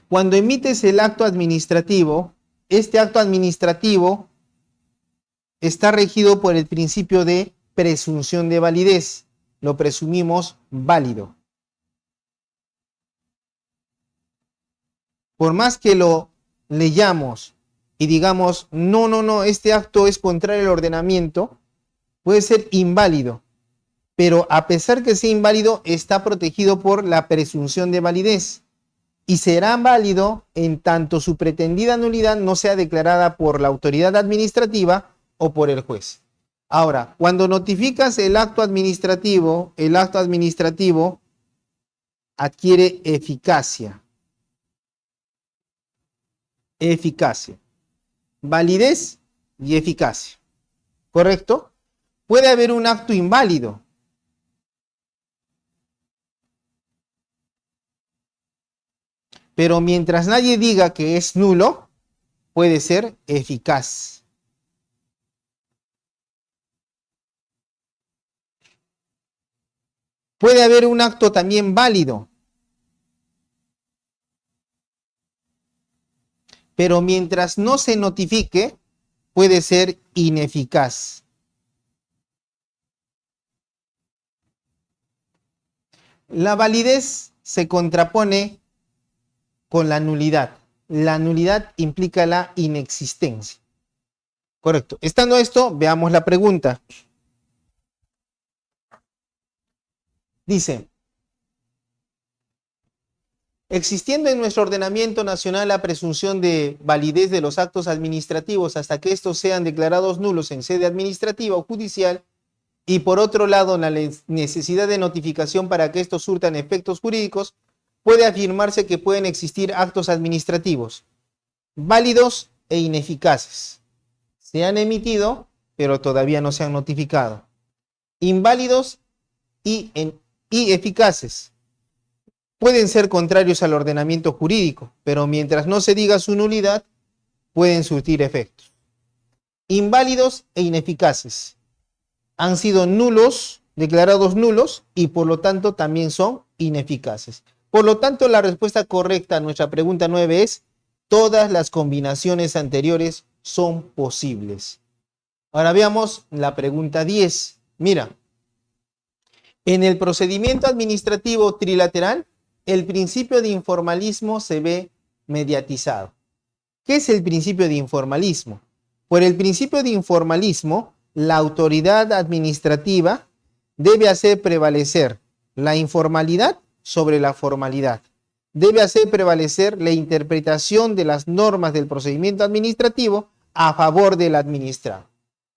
cuando emites el acto administrativo, este acto administrativo está regido por el principio de presunción de validez. Lo presumimos válido. Por más que lo leyamos y digamos, no, este acto es contrario al ordenamiento, puede ser inválido, pero a pesar que sea inválido, está protegido por la presunción de validez y será válido en tanto su pretendida nulidad no sea declarada por la autoridad administrativa o por el juez. Ahora, cuando notificas el acto administrativo adquiere eficacia. Validez y eficacia. ¿Correcto? Puede haber un acto inválido. Pero mientras nadie diga que es nulo, puede ser eficaz. Puede haber un acto también válido. Pero mientras no se notifique, puede ser ineficaz. La validez se contrapone con la nulidad. La nulidad implica la inexistencia. Correcto. Estando esto, veamos la pregunta. Dice, existiendo en nuestro ordenamiento nacional la presunción de validez de los actos administrativos hasta que estos sean declarados nulos en sede administrativa o judicial, y por otro lado la necesidad de notificación para que estos surtan efectos jurídicos, puede afirmarse que pueden existir actos administrativos válidos e ineficaces. Se han emitido, pero todavía no se han notificado. Inválidos y eficaces. Pueden ser contrarios al ordenamiento jurídico, pero mientras no se diga su nulidad, pueden surtir efectos. Inválidos e ineficaces. Han sido nulos, declarados nulos, y por lo tanto también son ineficaces. Por lo tanto, la respuesta correcta a nuestra pregunta 9 es: todas las combinaciones anteriores son posibles. Ahora veamos la pregunta 10. Mira, en el procedimiento administrativo trilateral, el principio de informalismo se ve mediatizado. ¿Qué es el principio de informalismo? Por el principio de informalismo, la autoridad administrativa debe hacer prevalecer la informalidad sobre la formalidad. Debe hacer prevalecer la interpretación de las normas del procedimiento administrativo a favor del administrado.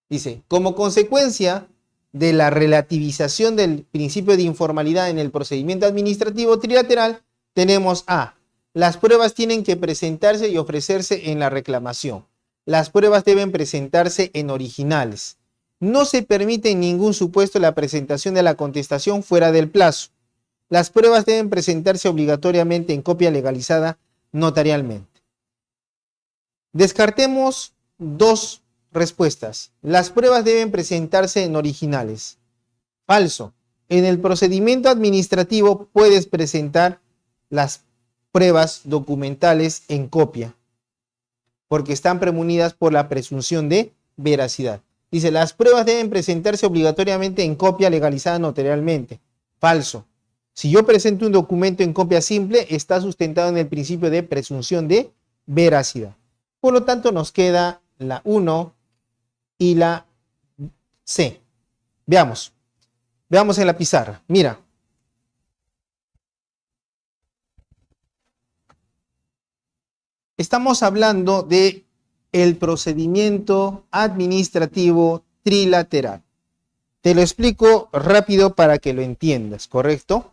Dice, como consecuencia de la relativización del principio de informalidad en el procedimiento administrativo trilateral, tenemos a: las pruebas tienen que presentarse y ofrecerse en la reclamación. Las pruebas deben presentarse en originales. No se permite en ningún supuesto la presentación de la contestación fuera del plazo. Las pruebas deben presentarse obligatoriamente en copia legalizada notarialmente. Descartemos dos respuestas. Las pruebas deben presentarse en originales. Falso. En el procedimiento administrativo puedes presentar las pruebas documentales en copia, porque están premunidas por la presunción de veracidad. Dice, las pruebas deben presentarse obligatoriamente en copia legalizada notarialmente. Falso. Si yo presento un documento en copia simple, está sustentado en el principio de presunción de veracidad. Por lo tanto, nos queda la 1 y la C. Veamos. Veamos en la pizarra. Mira. Estamos hablando de el procedimiento administrativo trilateral. Te lo explico rápido para que lo entiendas, ¿correcto?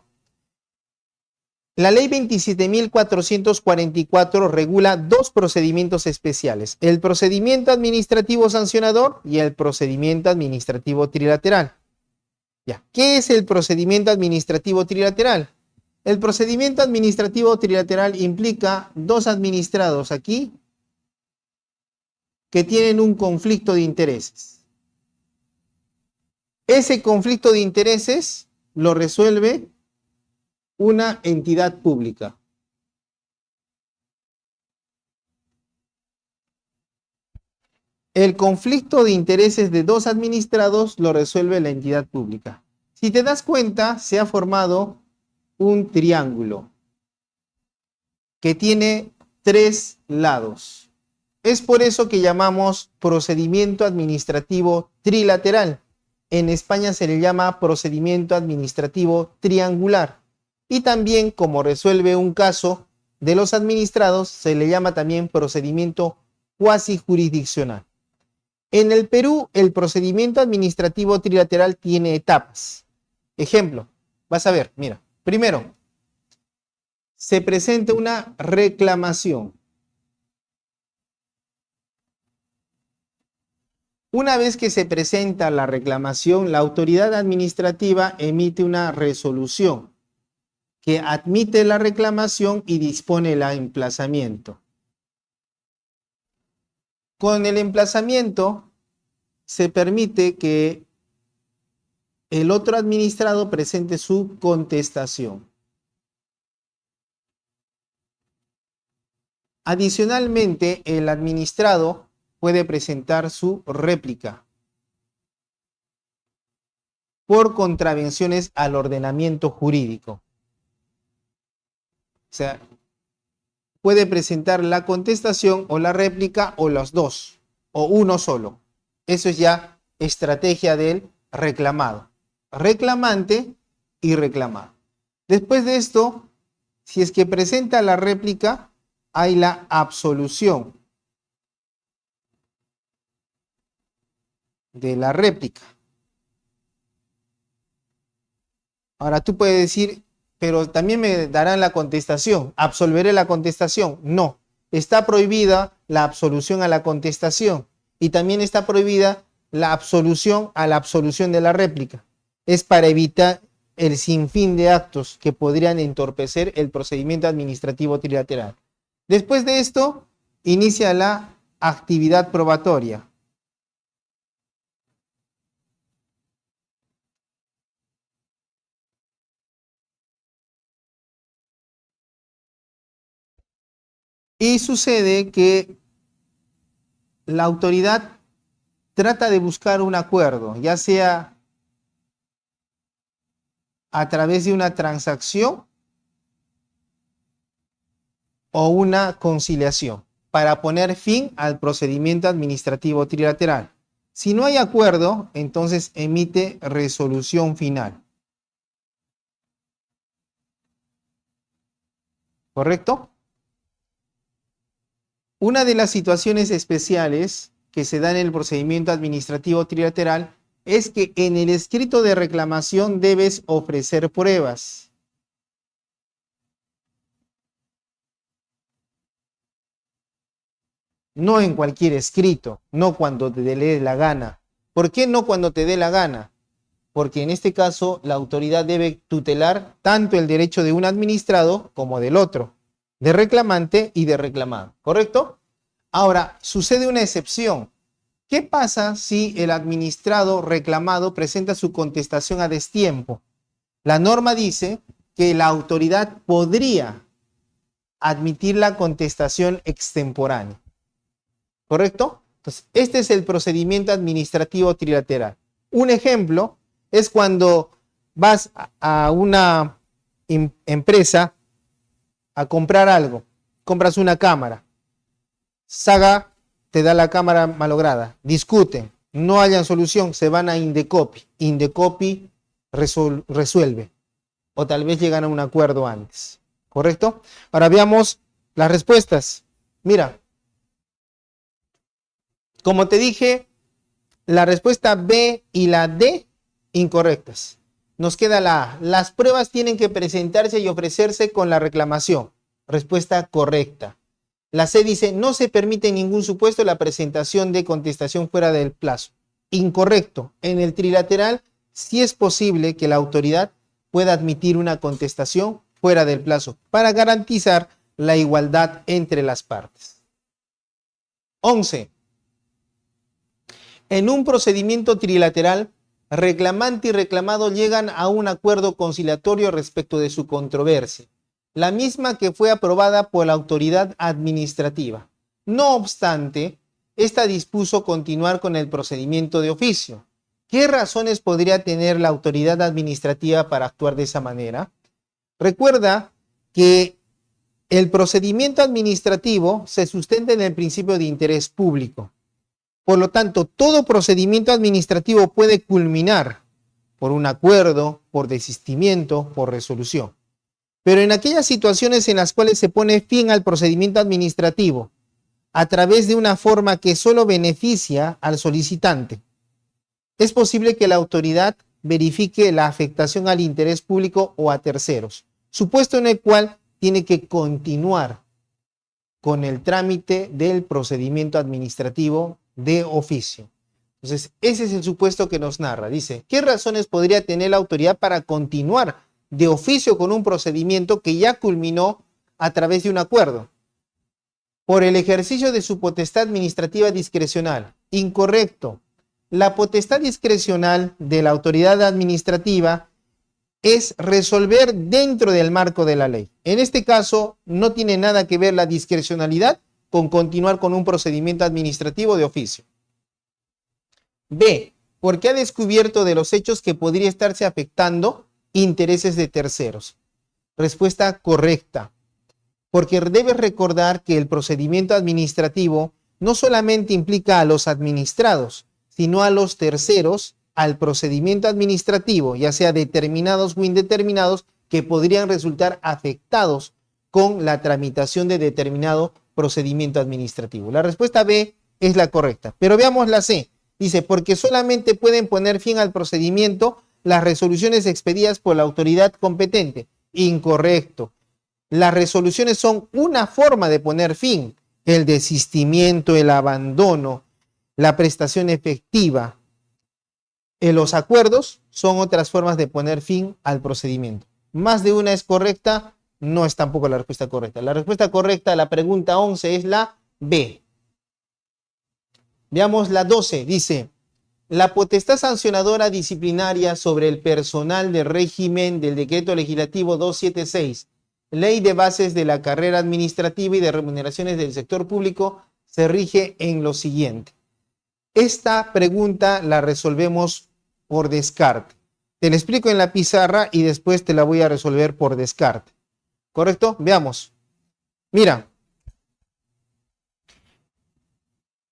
La ley 27.444 regula dos procedimientos especiales, el procedimiento administrativo sancionador y el procedimiento administrativo trilateral. Ya, ¿qué es el procedimiento administrativo trilateral? El procedimiento administrativo trilateral implica dos administrados aquí que tienen un conflicto de intereses. Ese conflicto de intereses lo resuelve una entidad pública. El conflicto de intereses de dos administrados lo resuelve la entidad pública. Si te das cuenta, se ha formado un triángulo que tiene tres lados. Es por eso que llamamos procedimiento administrativo trilateral. En España se le llama procedimiento administrativo triangular. Y también, como resuelve un caso de los administrados, se le llama también procedimiento cuasi jurisdiccional. En el Perú, el procedimiento administrativo trilateral tiene etapas. Ejemplo, vas a ver, mira, primero, se presenta una reclamación. Una vez que se presenta la reclamación, la autoridad administrativa emite una resolución que admite la reclamación y dispone el emplazamiento. Con el emplazamiento se permite que el otro administrado presente su contestación. Adicionalmente, el administrado puede presentar su réplica por contravenciones al ordenamiento jurídico. O sea, puede presentar la contestación o la réplica o los dos, o uno solo. Eso es ya estrategia del reclamado. Reclamante y reclamado. Después de esto, si es que presenta la réplica, hay la absolución de la réplica. Ahora tú puedes decir, pero también me darán la contestación. ¿Absolveré la contestación? No. Está prohibida la absolución a la contestación. Y también está prohibida la absolución a la absolución de la réplica. Es para evitar el sinfín de actos que podrían entorpecer el procedimiento administrativo trilateral. Después de esto, inicia la actividad probatoria. Y sucede que la autoridad trata de buscar un acuerdo, ya sea a través de una transacción o una conciliación, para poner fin al procedimiento administrativo trilateral. Si no hay acuerdo, entonces emite resolución final. ¿Correcto? Una de las situaciones especiales que se da en el procedimiento administrativo trilateral es que en el escrito de reclamación debes ofrecer pruebas. No en cualquier escrito, no cuando te dé la gana. ¿Por qué no cuando te dé la gana? Porque en este caso la autoridad debe tutelar tanto el derecho de un administrado como del otro, de reclamante y de reclamado, ¿correcto? Ahora, sucede una excepción. ¿Qué pasa si el administrado reclamado presenta su contestación a destiempo? La norma dice que la autoridad podría admitir la contestación extemporánea, ¿correcto? Entonces, este es el procedimiento administrativo trilateral. Un ejemplo es cuando vas a una empresa a comprar algo, compras una cámara, Saga te da la cámara malograda, discuten, no hayan solución, se van a Indecopi, Indecopi resuelve, o tal vez llegan a un acuerdo antes, ¿correcto? Ahora veamos las respuestas. Mira, como te dije, la respuesta B y la D incorrectas. Nos queda la A. Las pruebas tienen que presentarse y ofrecerse con la reclamación. Respuesta correcta. La C dice, no se permite en ningún supuesto la presentación de contestación fuera del plazo. Incorrecto. En el trilateral sí es posible que la autoridad pueda admitir una contestación fuera del plazo para garantizar la igualdad entre las partes. 11. En un procedimiento trilateral, reclamante y reclamado llegan a un acuerdo conciliatorio respecto de su controversia, la misma que fue aprobada por la autoridad administrativa. No obstante, esta dispuso continuar con el procedimiento de oficio. ¿Qué razones podría tener la autoridad administrativa para actuar de esa manera? Recuerda que el procedimiento administrativo se sustenta en el principio de interés público. Por lo tanto, todo procedimiento administrativo puede culminar por un acuerdo, por desistimiento, por resolución. Pero en aquellas situaciones en las cuales se pone fin al procedimiento administrativo a través de una forma que solo beneficia al solicitante, es posible que la autoridad verifique la afectación al interés público o a terceros, supuesto en el cual tiene que continuar con el trámite del procedimiento administrativo de oficio. Entonces, ese es el supuesto que nos narra. Dice, ¿qué razones podría tener la autoridad para continuar de oficio con un procedimiento que ya culminó a través de un acuerdo? Por el ejercicio de su potestad administrativa discrecional. Incorrecto. La potestad discrecional de la autoridad administrativa es resolver dentro del marco de la ley. En este caso, no tiene nada que ver la discrecionalidad con continuar con un procedimiento administrativo de oficio. B, porque ha descubierto de los hechos que podría estarse afectando intereses de terceros. Respuesta correcta. Porque debes recordar que el procedimiento administrativo no solamente implica a los administrados, sino a los terceros al procedimiento administrativo, ya sea determinados o indeterminados, que podrían resultar afectados con la tramitación de determinado procedimiento administrativo. La respuesta B es la correcta. Pero veamos la C. Dice, porque solamente pueden poner fin al procedimiento las resoluciones expedidas por la autoridad competente. Incorrecto. Las resoluciones son una forma de poner fin. El desistimiento, el abandono, la prestación efectiva. Los acuerdos son otras formas de poner fin al procedimiento. Más de una es correcta, no es tampoco la respuesta correcta. La respuesta correcta a la pregunta 11 es la B. Veamos la 12, dice, la potestad sancionadora disciplinaria sobre el personal del régimen del decreto legislativo 276, ley de bases de la carrera administrativa y de remuneraciones del sector público, se rige en lo siguiente. Esta pregunta la resolvemos por descarte. Te la explico en la pizarra y después te la voy a resolver por descarte. ¿Correcto? Veamos. Mira.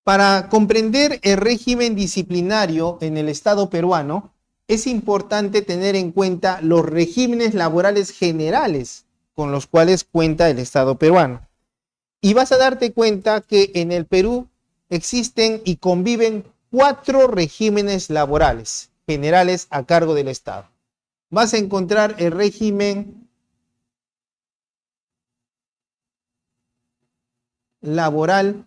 Para comprender el régimen disciplinario en el Estado peruano, es importante tener en cuenta los regímenes laborales generales con los cuales cuenta el Estado peruano. Y vas a darte cuenta que en el Perú existen y conviven 4 regímenes laborales generales a cargo del Estado. Vas a encontrar el régimen laboral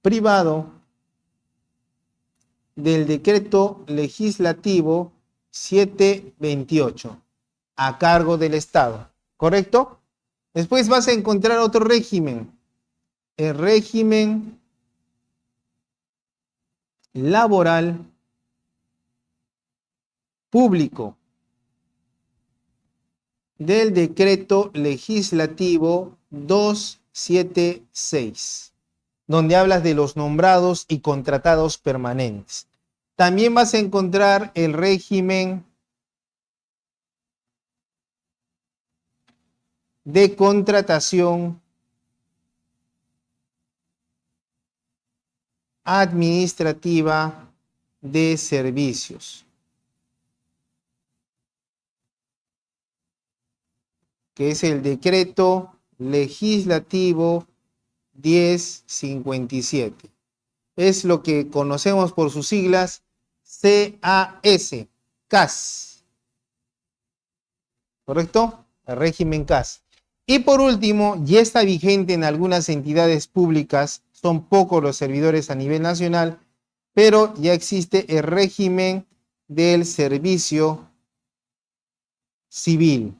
privado del decreto legislativo 728 a cargo del Estado, ¿correcto? Después vas a encontrar otro régimen, el régimen laboral público del decreto legislativo 276, donde hablas de los nombrados y contratados permanentes. También vas a encontrar el régimen de contratación administrativa de servicios, que es el decreto Legislativo 1057. Es lo que conocemos por sus siglas CAS, CAS. ¿Correcto? El régimen CAS. Y por último, ya está vigente en algunas entidades públicas, son pocos los servidores a nivel nacional, pero ya existe el régimen del servicio civil,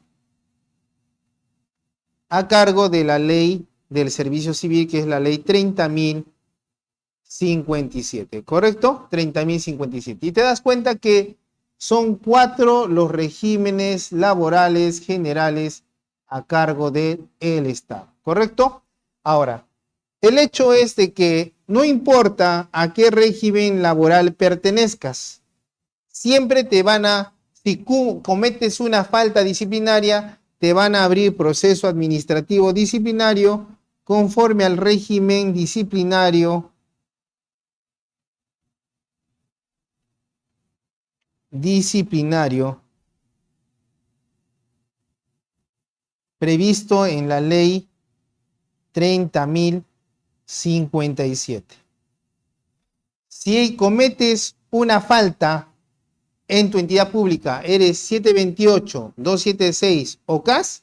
a cargo de la ley del servicio civil, que es la ley 30.057, ¿correcto? 30.057. Y te das cuenta que son 4 los regímenes laborales generales a cargo del Estado, ¿correcto? Ahora, el hecho es de que no importa a qué régimen laboral pertenezcas, siempre te van a, si cometes una falta disciplinaria, te van a abrir proceso administrativo disciplinario conforme al régimen disciplinario previsto en la ley 30.057. Si cometes una falta en tu entidad pública, eres 728, 276 o CAS,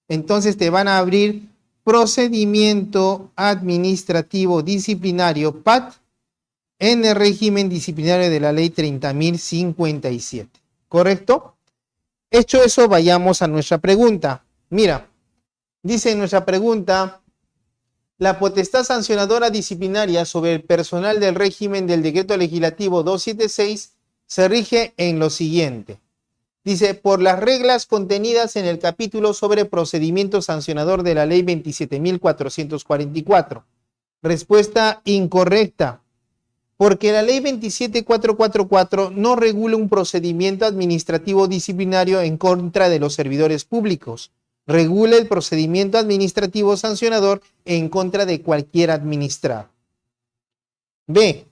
entonces te van a abrir procedimiento administrativo disciplinario PAD en el régimen disciplinario de la ley 30.057. ¿Correcto? Hecho eso, vayamos a nuestra pregunta. Mira, dice en nuestra pregunta: la potestad sancionadora disciplinaria sobre el personal del régimen del decreto legislativo 276 se rige en lo siguiente. Dice, por las reglas contenidas en el capítulo sobre procedimiento sancionador de la ley 27.444. Respuesta incorrecta, porque la ley 27.444 no regula un procedimiento administrativo disciplinario en contra de los servidores públicos. Regula el procedimiento administrativo sancionador en contra de cualquier administrado. B,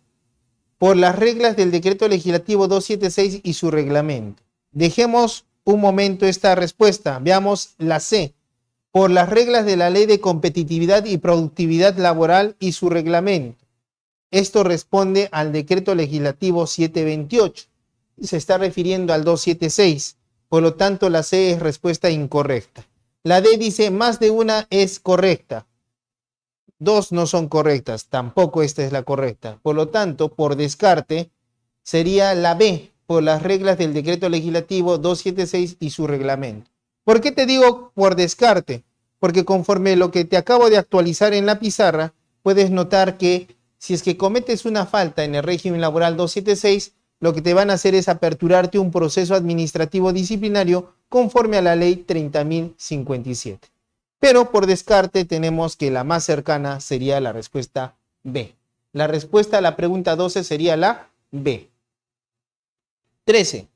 por las reglas del decreto legislativo 276 y su reglamento. Dejemos un momento esta respuesta. Veamos la C. Por las reglas de la Ley de Competitividad y Productividad Laboral y su reglamento. Esto responde al decreto legislativo 728. Se está refiriendo al 276. Por lo tanto, la C es respuesta incorrecta. La D dice más de una es correcta. 2 no son correctas. Tampoco esta es la correcta. Por lo tanto, por descarte, sería la B, por las reglas del decreto legislativo 276 y su reglamento. ¿Por qué te digo por descarte? Porque conforme lo que te acabo de actualizar en la pizarra, puedes notar que si es que cometes una falta en el régimen laboral 276, lo que te van a hacer es aperturarte un proceso administrativo disciplinario conforme a la ley 30.057. Pero por descarte tenemos que la más cercana sería la respuesta B. La respuesta a la pregunta 12 sería la B. 13.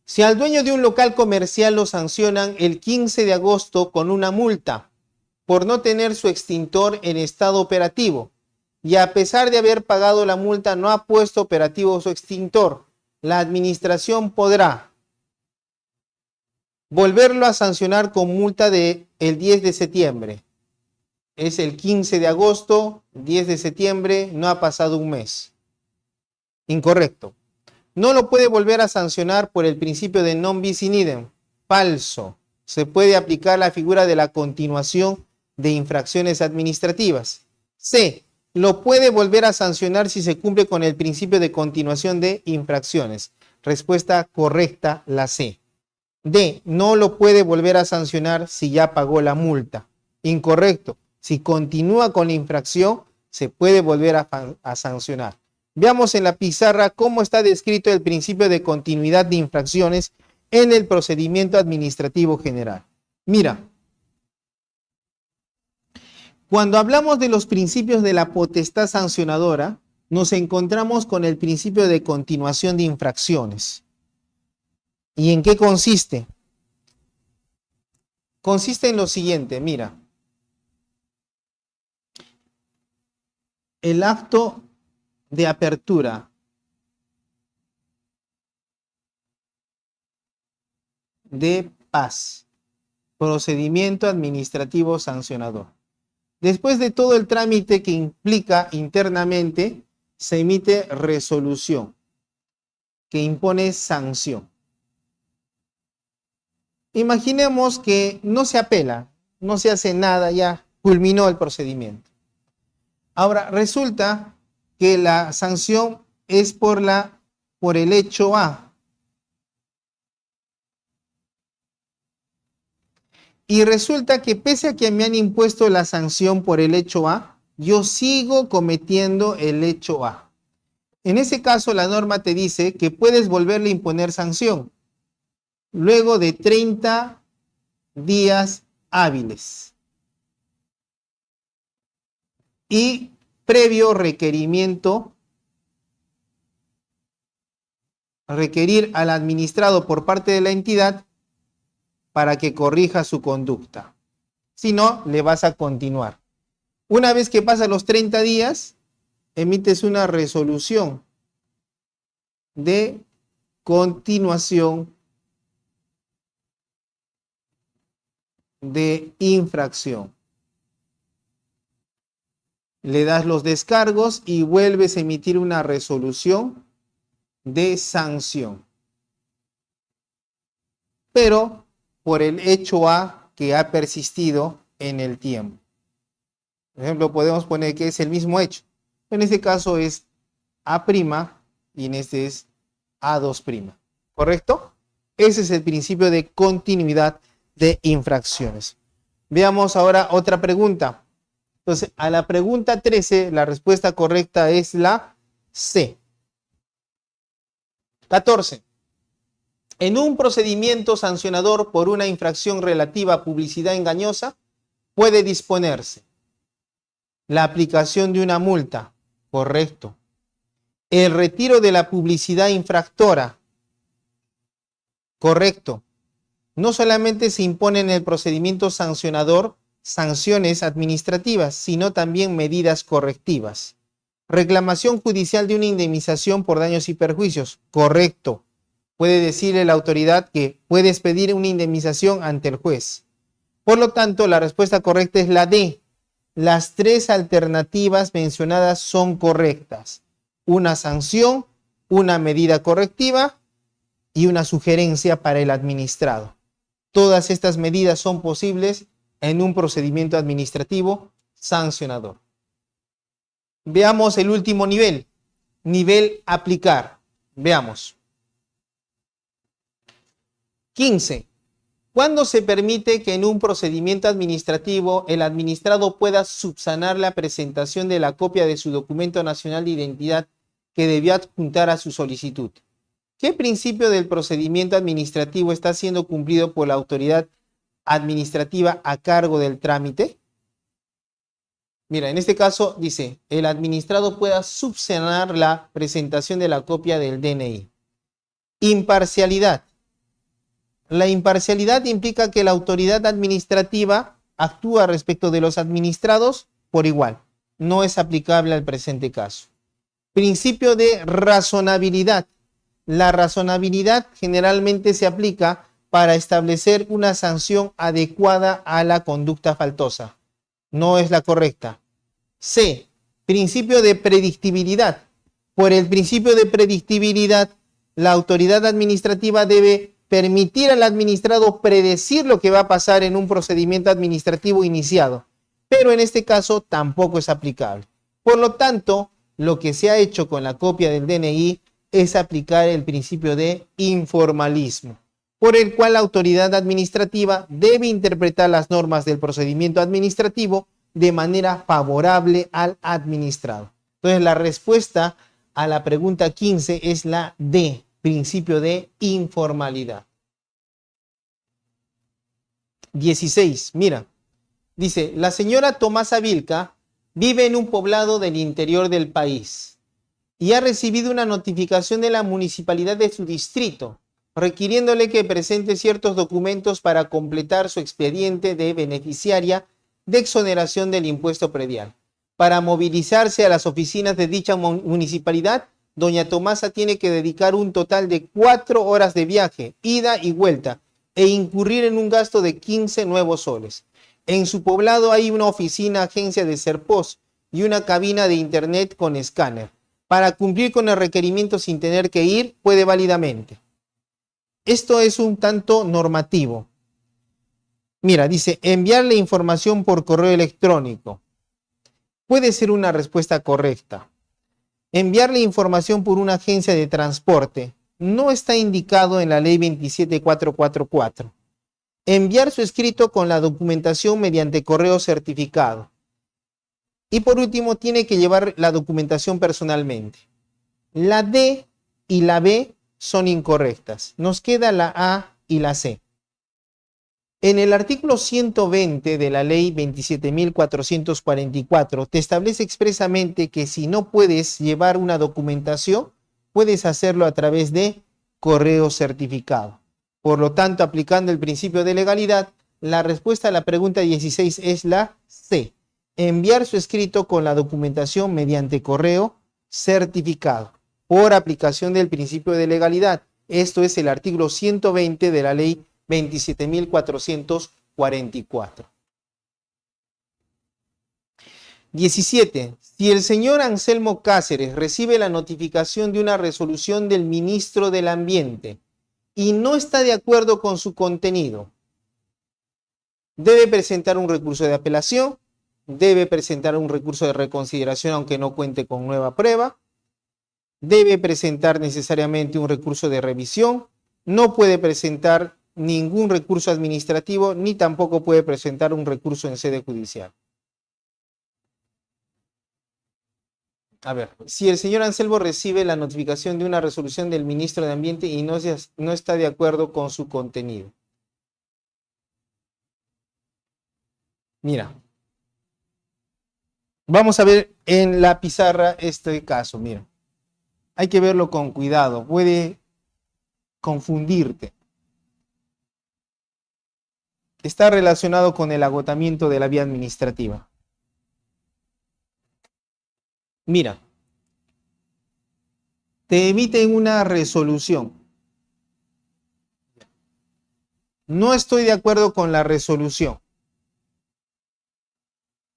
Si al dueño de un local comercial lo sancionan el 15 de agosto con una multa por no tener su extintor en estado operativo y a pesar de haber pagado la multa no ha puesto operativo su extintor, la administración podrá volverlo a sancionar con multa de el 10 de septiembre. Es el 15 de agosto, 10 de septiembre, no ha pasado un mes. Incorrecto. No lo puede volver a sancionar por el principio de non bis in idem. Falso. Se puede aplicar la figura de la continuación de infracciones administrativas. C. Lo puede volver a sancionar si se cumple con el principio de continuación de infracciones. Respuesta correcta, la C. D. No lo puede volver a sancionar si ya pagó la multa. Incorrecto. Si continúa con la infracción, se puede volver a sancionar. Veamos en la pizarra cómo está descrito el principio de continuidad de infracciones en el procedimiento administrativo general. Mira, cuando hablamos de los principios de la potestad sancionadora, nos encontramos con el principio de continuación de infracciones. ¿Y en qué consiste? Consiste en lo siguiente, mira. El acto de apertura de paz. procedimiento administrativo sancionador. Después de todo el trámite que implica internamente, se emite resolución que impone sanción. Imaginemos que no se apela, no se hace nada, ya culminó el procedimiento. Ahora, resulta que la sanción es por el hecho A. Y resulta que pese a que me han impuesto la sanción por el hecho A, yo sigo cometiendo el hecho A. En ese caso, la norma te dice que puedes volverle a imponer sanción luego de 30 días hábiles y previo requerimiento, requerir al administrado por parte de la entidad para que corrija su conducta. Si no, le vas a continuar. Una vez que pasan los 30 días, emites una resolución de continuación de infracción. Le das los descargos y vuelves a emitir una resolución de sanción. Pero por el hecho A que ha persistido en el tiempo. Por ejemplo, podemos poner que es el mismo hecho. En este caso es A' y en este es A2'. ¿Correcto? Ese es el principio de continuidad de infracciones. Veamos ahora otra pregunta. Entonces, a la pregunta 13, la respuesta correcta es la C. 14. En un procedimiento sancionador por una infracción relativa a publicidad engañosa, puede disponerse la aplicación de una multa. Correcto. El retiro de la publicidad infractora. Correcto. No solamente se impone en el procedimiento sancionador sanciones administrativas, sino también medidas correctivas. Reclamación judicial de una indemnización por daños y perjuicios. Correcto. Puede decirle la autoridad que puedes pedir una indemnización ante el juez. Por lo tanto, la respuesta correcta es la D. Las tres alternativas mencionadas son correctas. Una sanción, una medida correctiva y una sugerencia para el administrado. Todas estas medidas son posibles en un procedimiento administrativo sancionador. Veamos el último nivel. Nivel aplicar. Veamos. 15. ¿Cuándo se permite que en un procedimiento administrativo el administrado pueda subsanar la presentación de la copia de su documento nacional de identidad que debió adjuntar a su solicitud? ¿Qué principio del procedimiento administrativo está siendo cumplido por la autoridad administrativa a cargo del trámite? Mira, en este caso dice, el administrado pueda subsanar la presentación de la copia del DNI. Imparcialidad. La imparcialidad implica que la autoridad administrativa actúa respecto de los administrados por igual. No es aplicable al presente caso. Principio de razonabilidad. La razonabilidad generalmente se aplica para establecer una sanción adecuada a la conducta faltosa. No es la correcta. C. Principio de predictibilidad. Por el principio de predictibilidad, la autoridad administrativa debe permitir al administrado predecir lo que va a pasar en un procedimiento administrativo iniciado, pero en este caso tampoco es aplicable. Por lo tanto, lo que se ha hecho con la copia del DNI es aplicar el principio de informalismo, por el cual la autoridad administrativa debe interpretar las normas del procedimiento administrativo de manera favorable al administrado. Entonces, la respuesta a la pregunta 15 es la D. Principio de informalidad. 16. Mira, dice, la señora Tomasa Vilca vive en un poblado del interior del país y ha recibido una notificación de la municipalidad de su distrito, requiriéndole que presente ciertos documentos para completar su expediente de beneficiaria de exoneración del impuesto predial. Para movilizarse a las oficinas de dicha municipalidad, doña Tomasa tiene que dedicar un total de 4 horas de viaje, ida y vuelta, e incurrir en un gasto de 15 nuevos soles. En su poblado hay una oficina, agencia de Serpos y una cabina de internet con escáner. Para cumplir con el requerimiento sin tener que ir, puede válidamente. Esto es un tanto normativo. Mira, dice, enviarle información por correo electrónico. Puede ser una respuesta correcta. Enviarle información por una agencia de transporte no está indicado en la ley 27444. Enviar su escrito con la documentación mediante correo certificado. Y por último, tiene que llevar la documentación personalmente. La D y la B son incorrectas. Nos queda la A y la C. En el artículo 120 de la ley 27.444 te establece expresamente que si no puedes llevar una documentación, puedes hacerlo a través de correo certificado. Por lo tanto, aplicando el principio de legalidad, la respuesta a la pregunta 16 es la C. Enviar su escrito con la documentación mediante correo certificado. Por aplicación del principio de legalidad. Esto es el artículo 120 de la ley 27.444. 17. Si el señor Anselmo Cáceres recibe la notificación de una resolución del ministro del Ambiente y no está de acuerdo con su contenido, debe presentar un recurso de apelación, debe presentar un recurso de reconsideración aunque no cuente con nueva prueba, debe presentar necesariamente un recurso de revisión, no puede presentar ningún recurso administrativo ni tampoco puede presentar un recurso en sede judicial. A ver, si el señor Anselmo recibe la notificación de una resolución del ministro de Ambiente y no está de acuerdo con su contenido. Mira, vamos a ver en la pizarra este caso, mira. Hay que verlo con cuidado, puede confundirte. Está relacionado con el agotamiento de la vía administrativa. Mira, te emiten una resolución. No estoy de acuerdo con la resolución.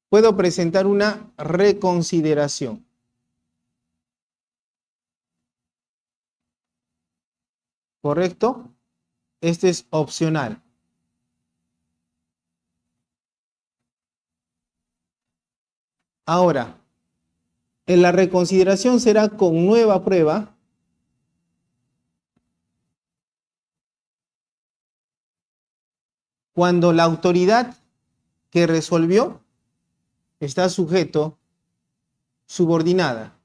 Puedo presentar una reconsideración. ¿Correcto? Este es opcional. Ahora, en la reconsideración será con nueva prueba cuando la autoridad que resolvió está sujeto subordinada.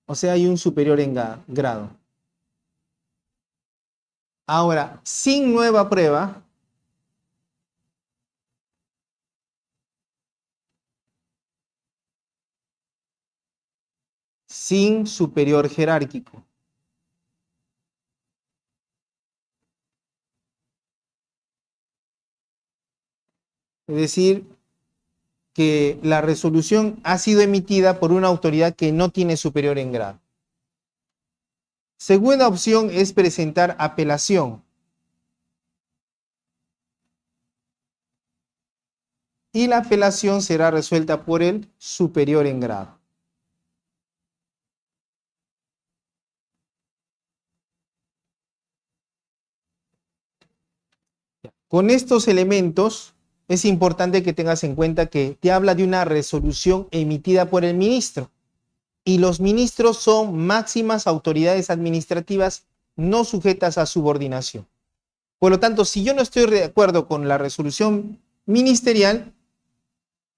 O sea, hay un superior en grado. Ahora, sin nueva prueba, sin superior jerárquico. Es decir, que la resolución ha sido emitida por una autoridad que no tiene superior en grado. Segunda opción es presentar apelación. Y la apelación será resuelta por el superior en grado. Con estos elementos es importante que tengas en cuenta que te habla de una resolución emitida por el ministro. Y los ministros son máximas autoridades administrativas no sujetas a subordinación. Por lo tanto, si yo no estoy de acuerdo con la resolución ministerial,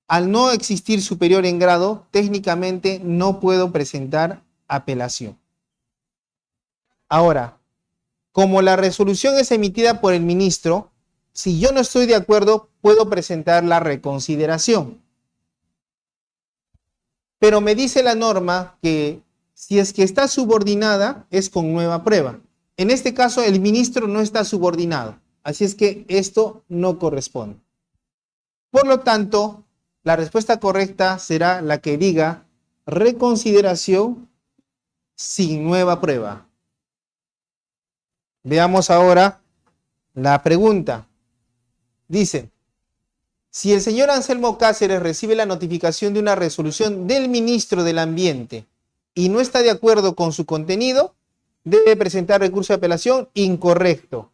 al no existir superior en grado, técnicamente no puedo presentar apelación. Ahora, como la resolución es emitida por el ministro, si yo no estoy de acuerdo, puedo presentar la reconsideración. Pero me dice la norma que si es que está subordinada, es con nueva prueba. En este caso, el ministro no está subordinado. Así es que esto no corresponde. Por lo tanto, la respuesta correcta será la que diga reconsideración sin nueva prueba. Veamos ahora la pregunta. Dice, si el señor Anselmo Cáceres recibe la notificación de una resolución del ministro del Ambiente y no está de acuerdo con su contenido, debe presentar recurso de apelación. Incorrecto.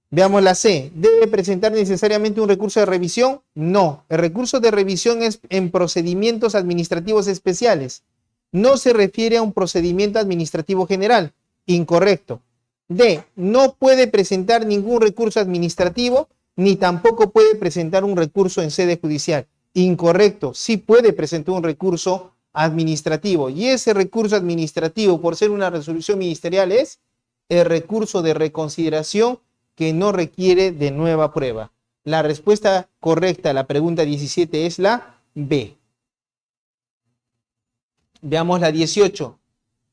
Veamos la C. ¿Debe presentar necesariamente un recurso de revisión? No. El recurso de revisión es en procedimientos administrativos especiales. No se refiere a un procedimiento administrativo general. Incorrecto. D. No puede presentar ningún recurso administrativo, ni tampoco puede presentar un recurso en sede judicial. Incorrecto. Sí puede presentar un recurso administrativo. Y ese recurso administrativo, por ser una resolución ministerial, es el recurso de reconsideración que no requiere de nueva prueba. La respuesta correcta a la pregunta 17 es la B. Veamos la 18.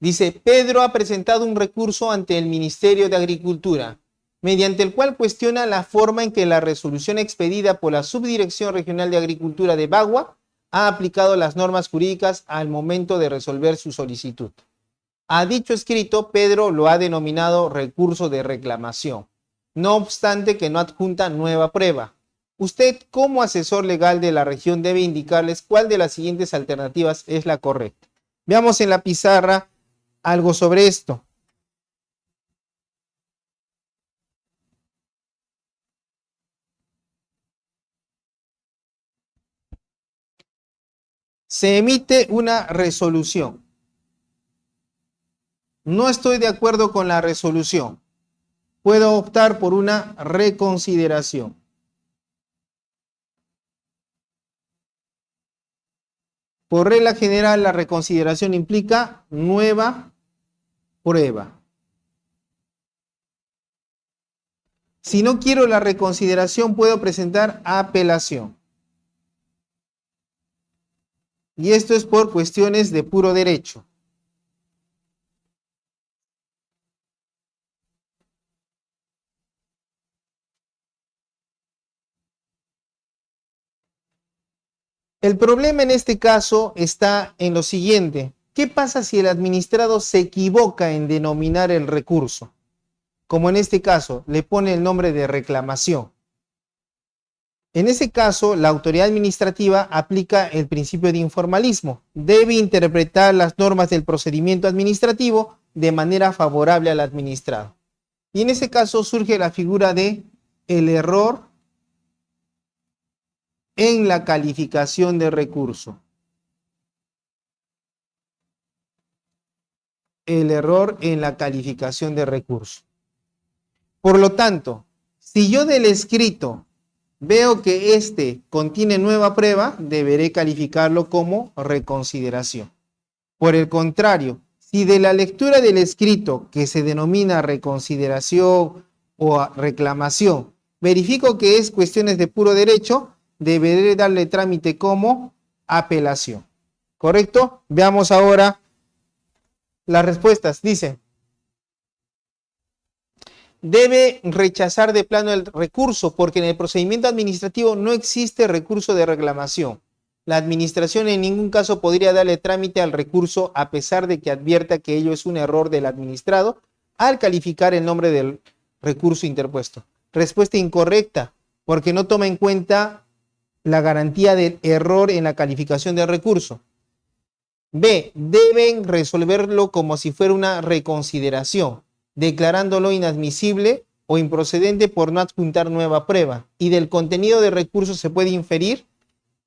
Dice, Pedro ha presentado un recurso ante el Ministerio de Agricultura, mediante el cual cuestiona la forma en que la resolución expedida por la Subdirección Regional de Agricultura de Bagua ha aplicado las normas jurídicas al momento de resolver su solicitud. A dicho escrito, Pedro lo ha denominado recurso de reclamación, no obstante que no adjunta nueva prueba. Usted, como asesor legal de la región, debe indicarles cuál de las siguientes alternativas es la correcta. Veamos en la pizarra algo sobre esto. Se emite una resolución. No estoy de acuerdo con la resolución. Puedo optar por una reconsideración. Por regla general, la reconsideración implica nueva prueba. Si no quiero la reconsideración, puedo presentar apelación. Y esto es por cuestiones de puro derecho. El problema en este caso está en lo siguiente. ¿Qué pasa si el administrado se equivoca en denominar el recurso? Como en este caso, le pone el nombre de reclamación. En ese caso, la autoridad administrativa aplica el principio de informalismo. Debe interpretar las normas del procedimiento administrativo de manera favorable al administrado. Y en ese caso surge la figura de el error en la calificación de recurso. El error en la calificación de recurso. Por lo tanto, si yo del escrito veo que este contiene nueva prueba, deberé calificarlo como reconsideración. Por el contrario, si de la lectura del escrito, que se denomina reconsideración o reclamación, verifico que es cuestiones de puro derecho, deberé darle trámite como apelación. ¿Correcto? Veamos ahora las respuestas. Dice, debe rechazar de plano el recurso porque en el procedimiento administrativo no existe recurso de reclamación. La administración en ningún caso podría darle trámite al recurso a pesar de que advierta que ello es un error del administrado al calificar el nombre del recurso interpuesto. Respuesta incorrecta, porque no toma en cuenta la garantía del error en la calificación del recurso. B. Deben resolverlo como si fuera una reconsideración, declarándolo inadmisible o improcedente por no adjuntar nueva prueba. Y del contenido del recurso se puede inferir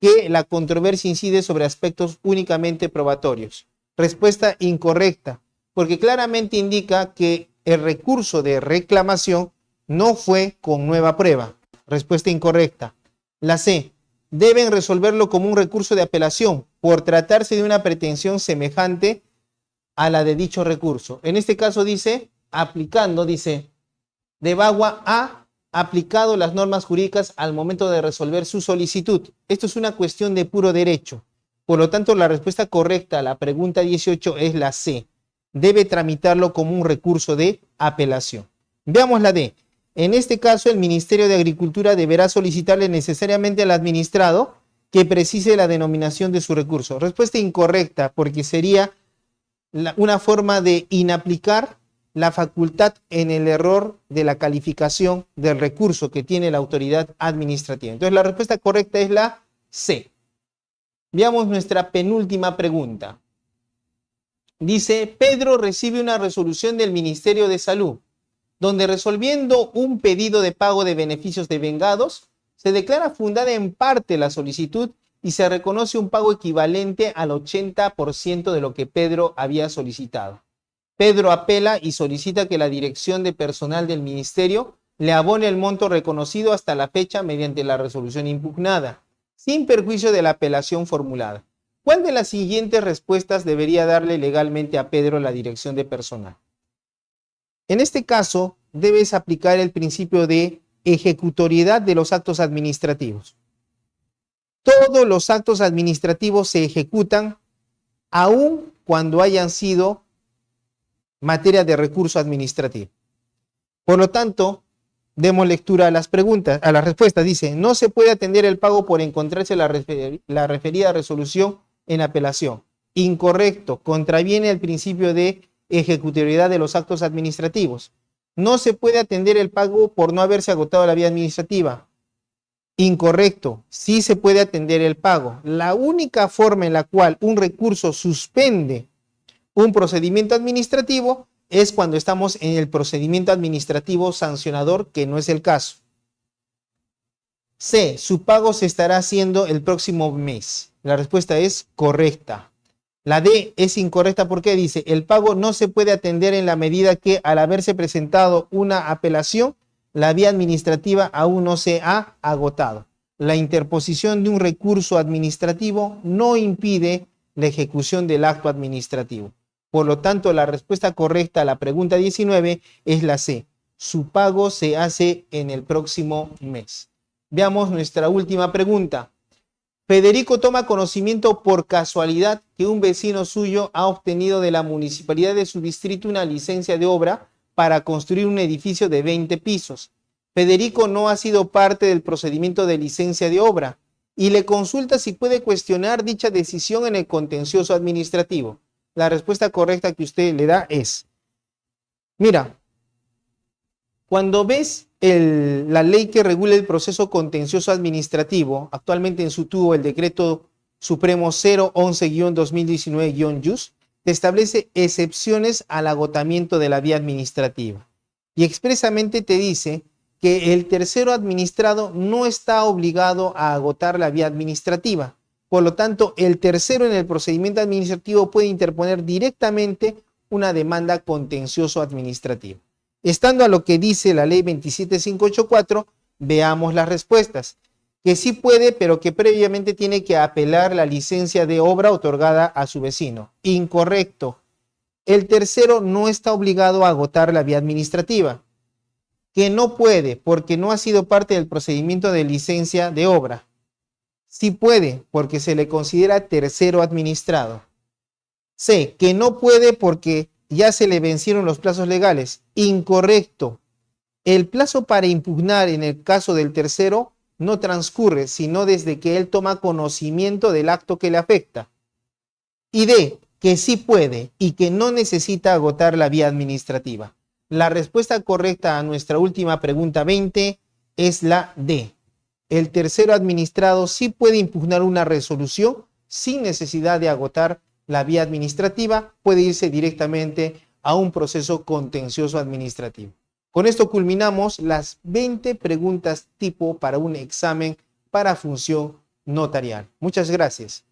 que la controversia incide sobre aspectos únicamente probatorios. Respuesta incorrecta, porque claramente indica que el recurso de reclamación no fue con nueva prueba. Respuesta incorrecta. La C. Deben resolverlo como un recurso de apelación por tratarse de una pretensión semejante a la de dicho recurso. En este caso dice, aplicando, dice, de Bagua ha aplicado las normas jurídicas al momento de resolver su solicitud. Esto es una cuestión de puro derecho. Por lo tanto, la respuesta correcta a la pregunta 18 es la C. Debe tramitarlo como un recurso de apelación. Veamos la D. En este caso, el Ministerio de Agricultura deberá solicitarle necesariamente al administrado que precise la denominación de su recurso. Respuesta incorrecta, porque sería una forma de inaplicar la facultad en el error de la calificación del recurso que tiene la autoridad administrativa. Entonces la respuesta correcta es la C. Veamos nuestra penúltima pregunta. Dice, Pedro recibe una resolución del Ministerio de Salud, donde resolviendo un pedido de pago de beneficios devengados, se declara fundada en parte la solicitud y se reconoce un pago equivalente al 80% de lo que Pedro había solicitado. Pedro apela y solicita que la dirección de personal del ministerio le abone el monto reconocido hasta la fecha mediante la resolución impugnada, sin perjuicio de la apelación formulada. ¿Cuál de las siguientes respuestas debería darle legalmente a Pedro la dirección de personal? En este caso, debes aplicar el principio de ejecutoriedad de los actos administrativos. Todos los actos administrativos se ejecutan aun cuando hayan sido materia de recurso administrativo. Por lo tanto, demos lectura a las preguntas, a las respuestas. Dice, no se puede atender el pago por encontrarse la referida resolución en apelación. Incorrecto, contraviene el principio de ejecutoriedad de los actos administrativos. No se puede atender el pago por no haberse agotado la vía administrativa. Incorrecto, sí se puede atender el pago. La única forma en la cual un recurso suspende un procedimiento administrativo es cuando estamos en el procedimiento administrativo sancionador, que no es el caso. C, su pago se estará haciendo el próximo mes. La respuesta es correcta. La D es incorrecta porque dice, el pago no se puede atender en la medida que al haberse presentado una apelación, la vía administrativa aún no se ha agotado. La interposición de un recurso administrativo no impide la ejecución del acto administrativo. Por lo tanto, la respuesta correcta a la pregunta 19 es la C. Su pago se hace en el próximo mes. Veamos nuestra última pregunta. Federico toma conocimiento por casualidad que un vecino suyo ha obtenido de la municipalidad de su distrito una licencia de obra para construir un edificio de 20 pisos. Federico no ha sido parte del procedimiento de licencia de obra y le consulta si puede cuestionar dicha decisión en el contencioso administrativo. La respuesta correcta que usted le da es, mira, cuando ves la ley que regula el proceso contencioso administrativo, actualmente en su tubo el decreto supremo 011-2019-JUS, te establece excepciones al agotamiento de la vía administrativa y expresamente te dice que el tercero administrado no está obligado a agotar la vía administrativa. Por lo tanto, el tercero en el procedimiento administrativo puede interponer directamente una demanda contencioso administrativa. Estando a lo que dice la ley 27584, veamos las respuestas. Que sí puede, pero que previamente tiene que apelar la licencia de obra otorgada a su vecino. Incorrecto. El tercero no está obligado a agotar la vía administrativa. Que no puede, porque no ha sido parte del procedimiento de licencia de obra. Sí puede, porque se le considera tercero administrado. C, que no puede porque ya se le vencieron los plazos legales. Incorrecto. El plazo para impugnar en el caso del tercero no transcurre, sino desde que él toma conocimiento del acto que le afecta. Y D, que sí puede y que no necesita agotar la vía administrativa. La respuesta correcta a nuestra última pregunta 20 es la D. El tercero administrado sí puede impugnar una resolución sin necesidad de agotar la vía administrativa, puede irse directamente a un proceso contencioso administrativo. Con esto culminamos las 20 preguntas tipo para un examen para función notarial. Muchas gracias.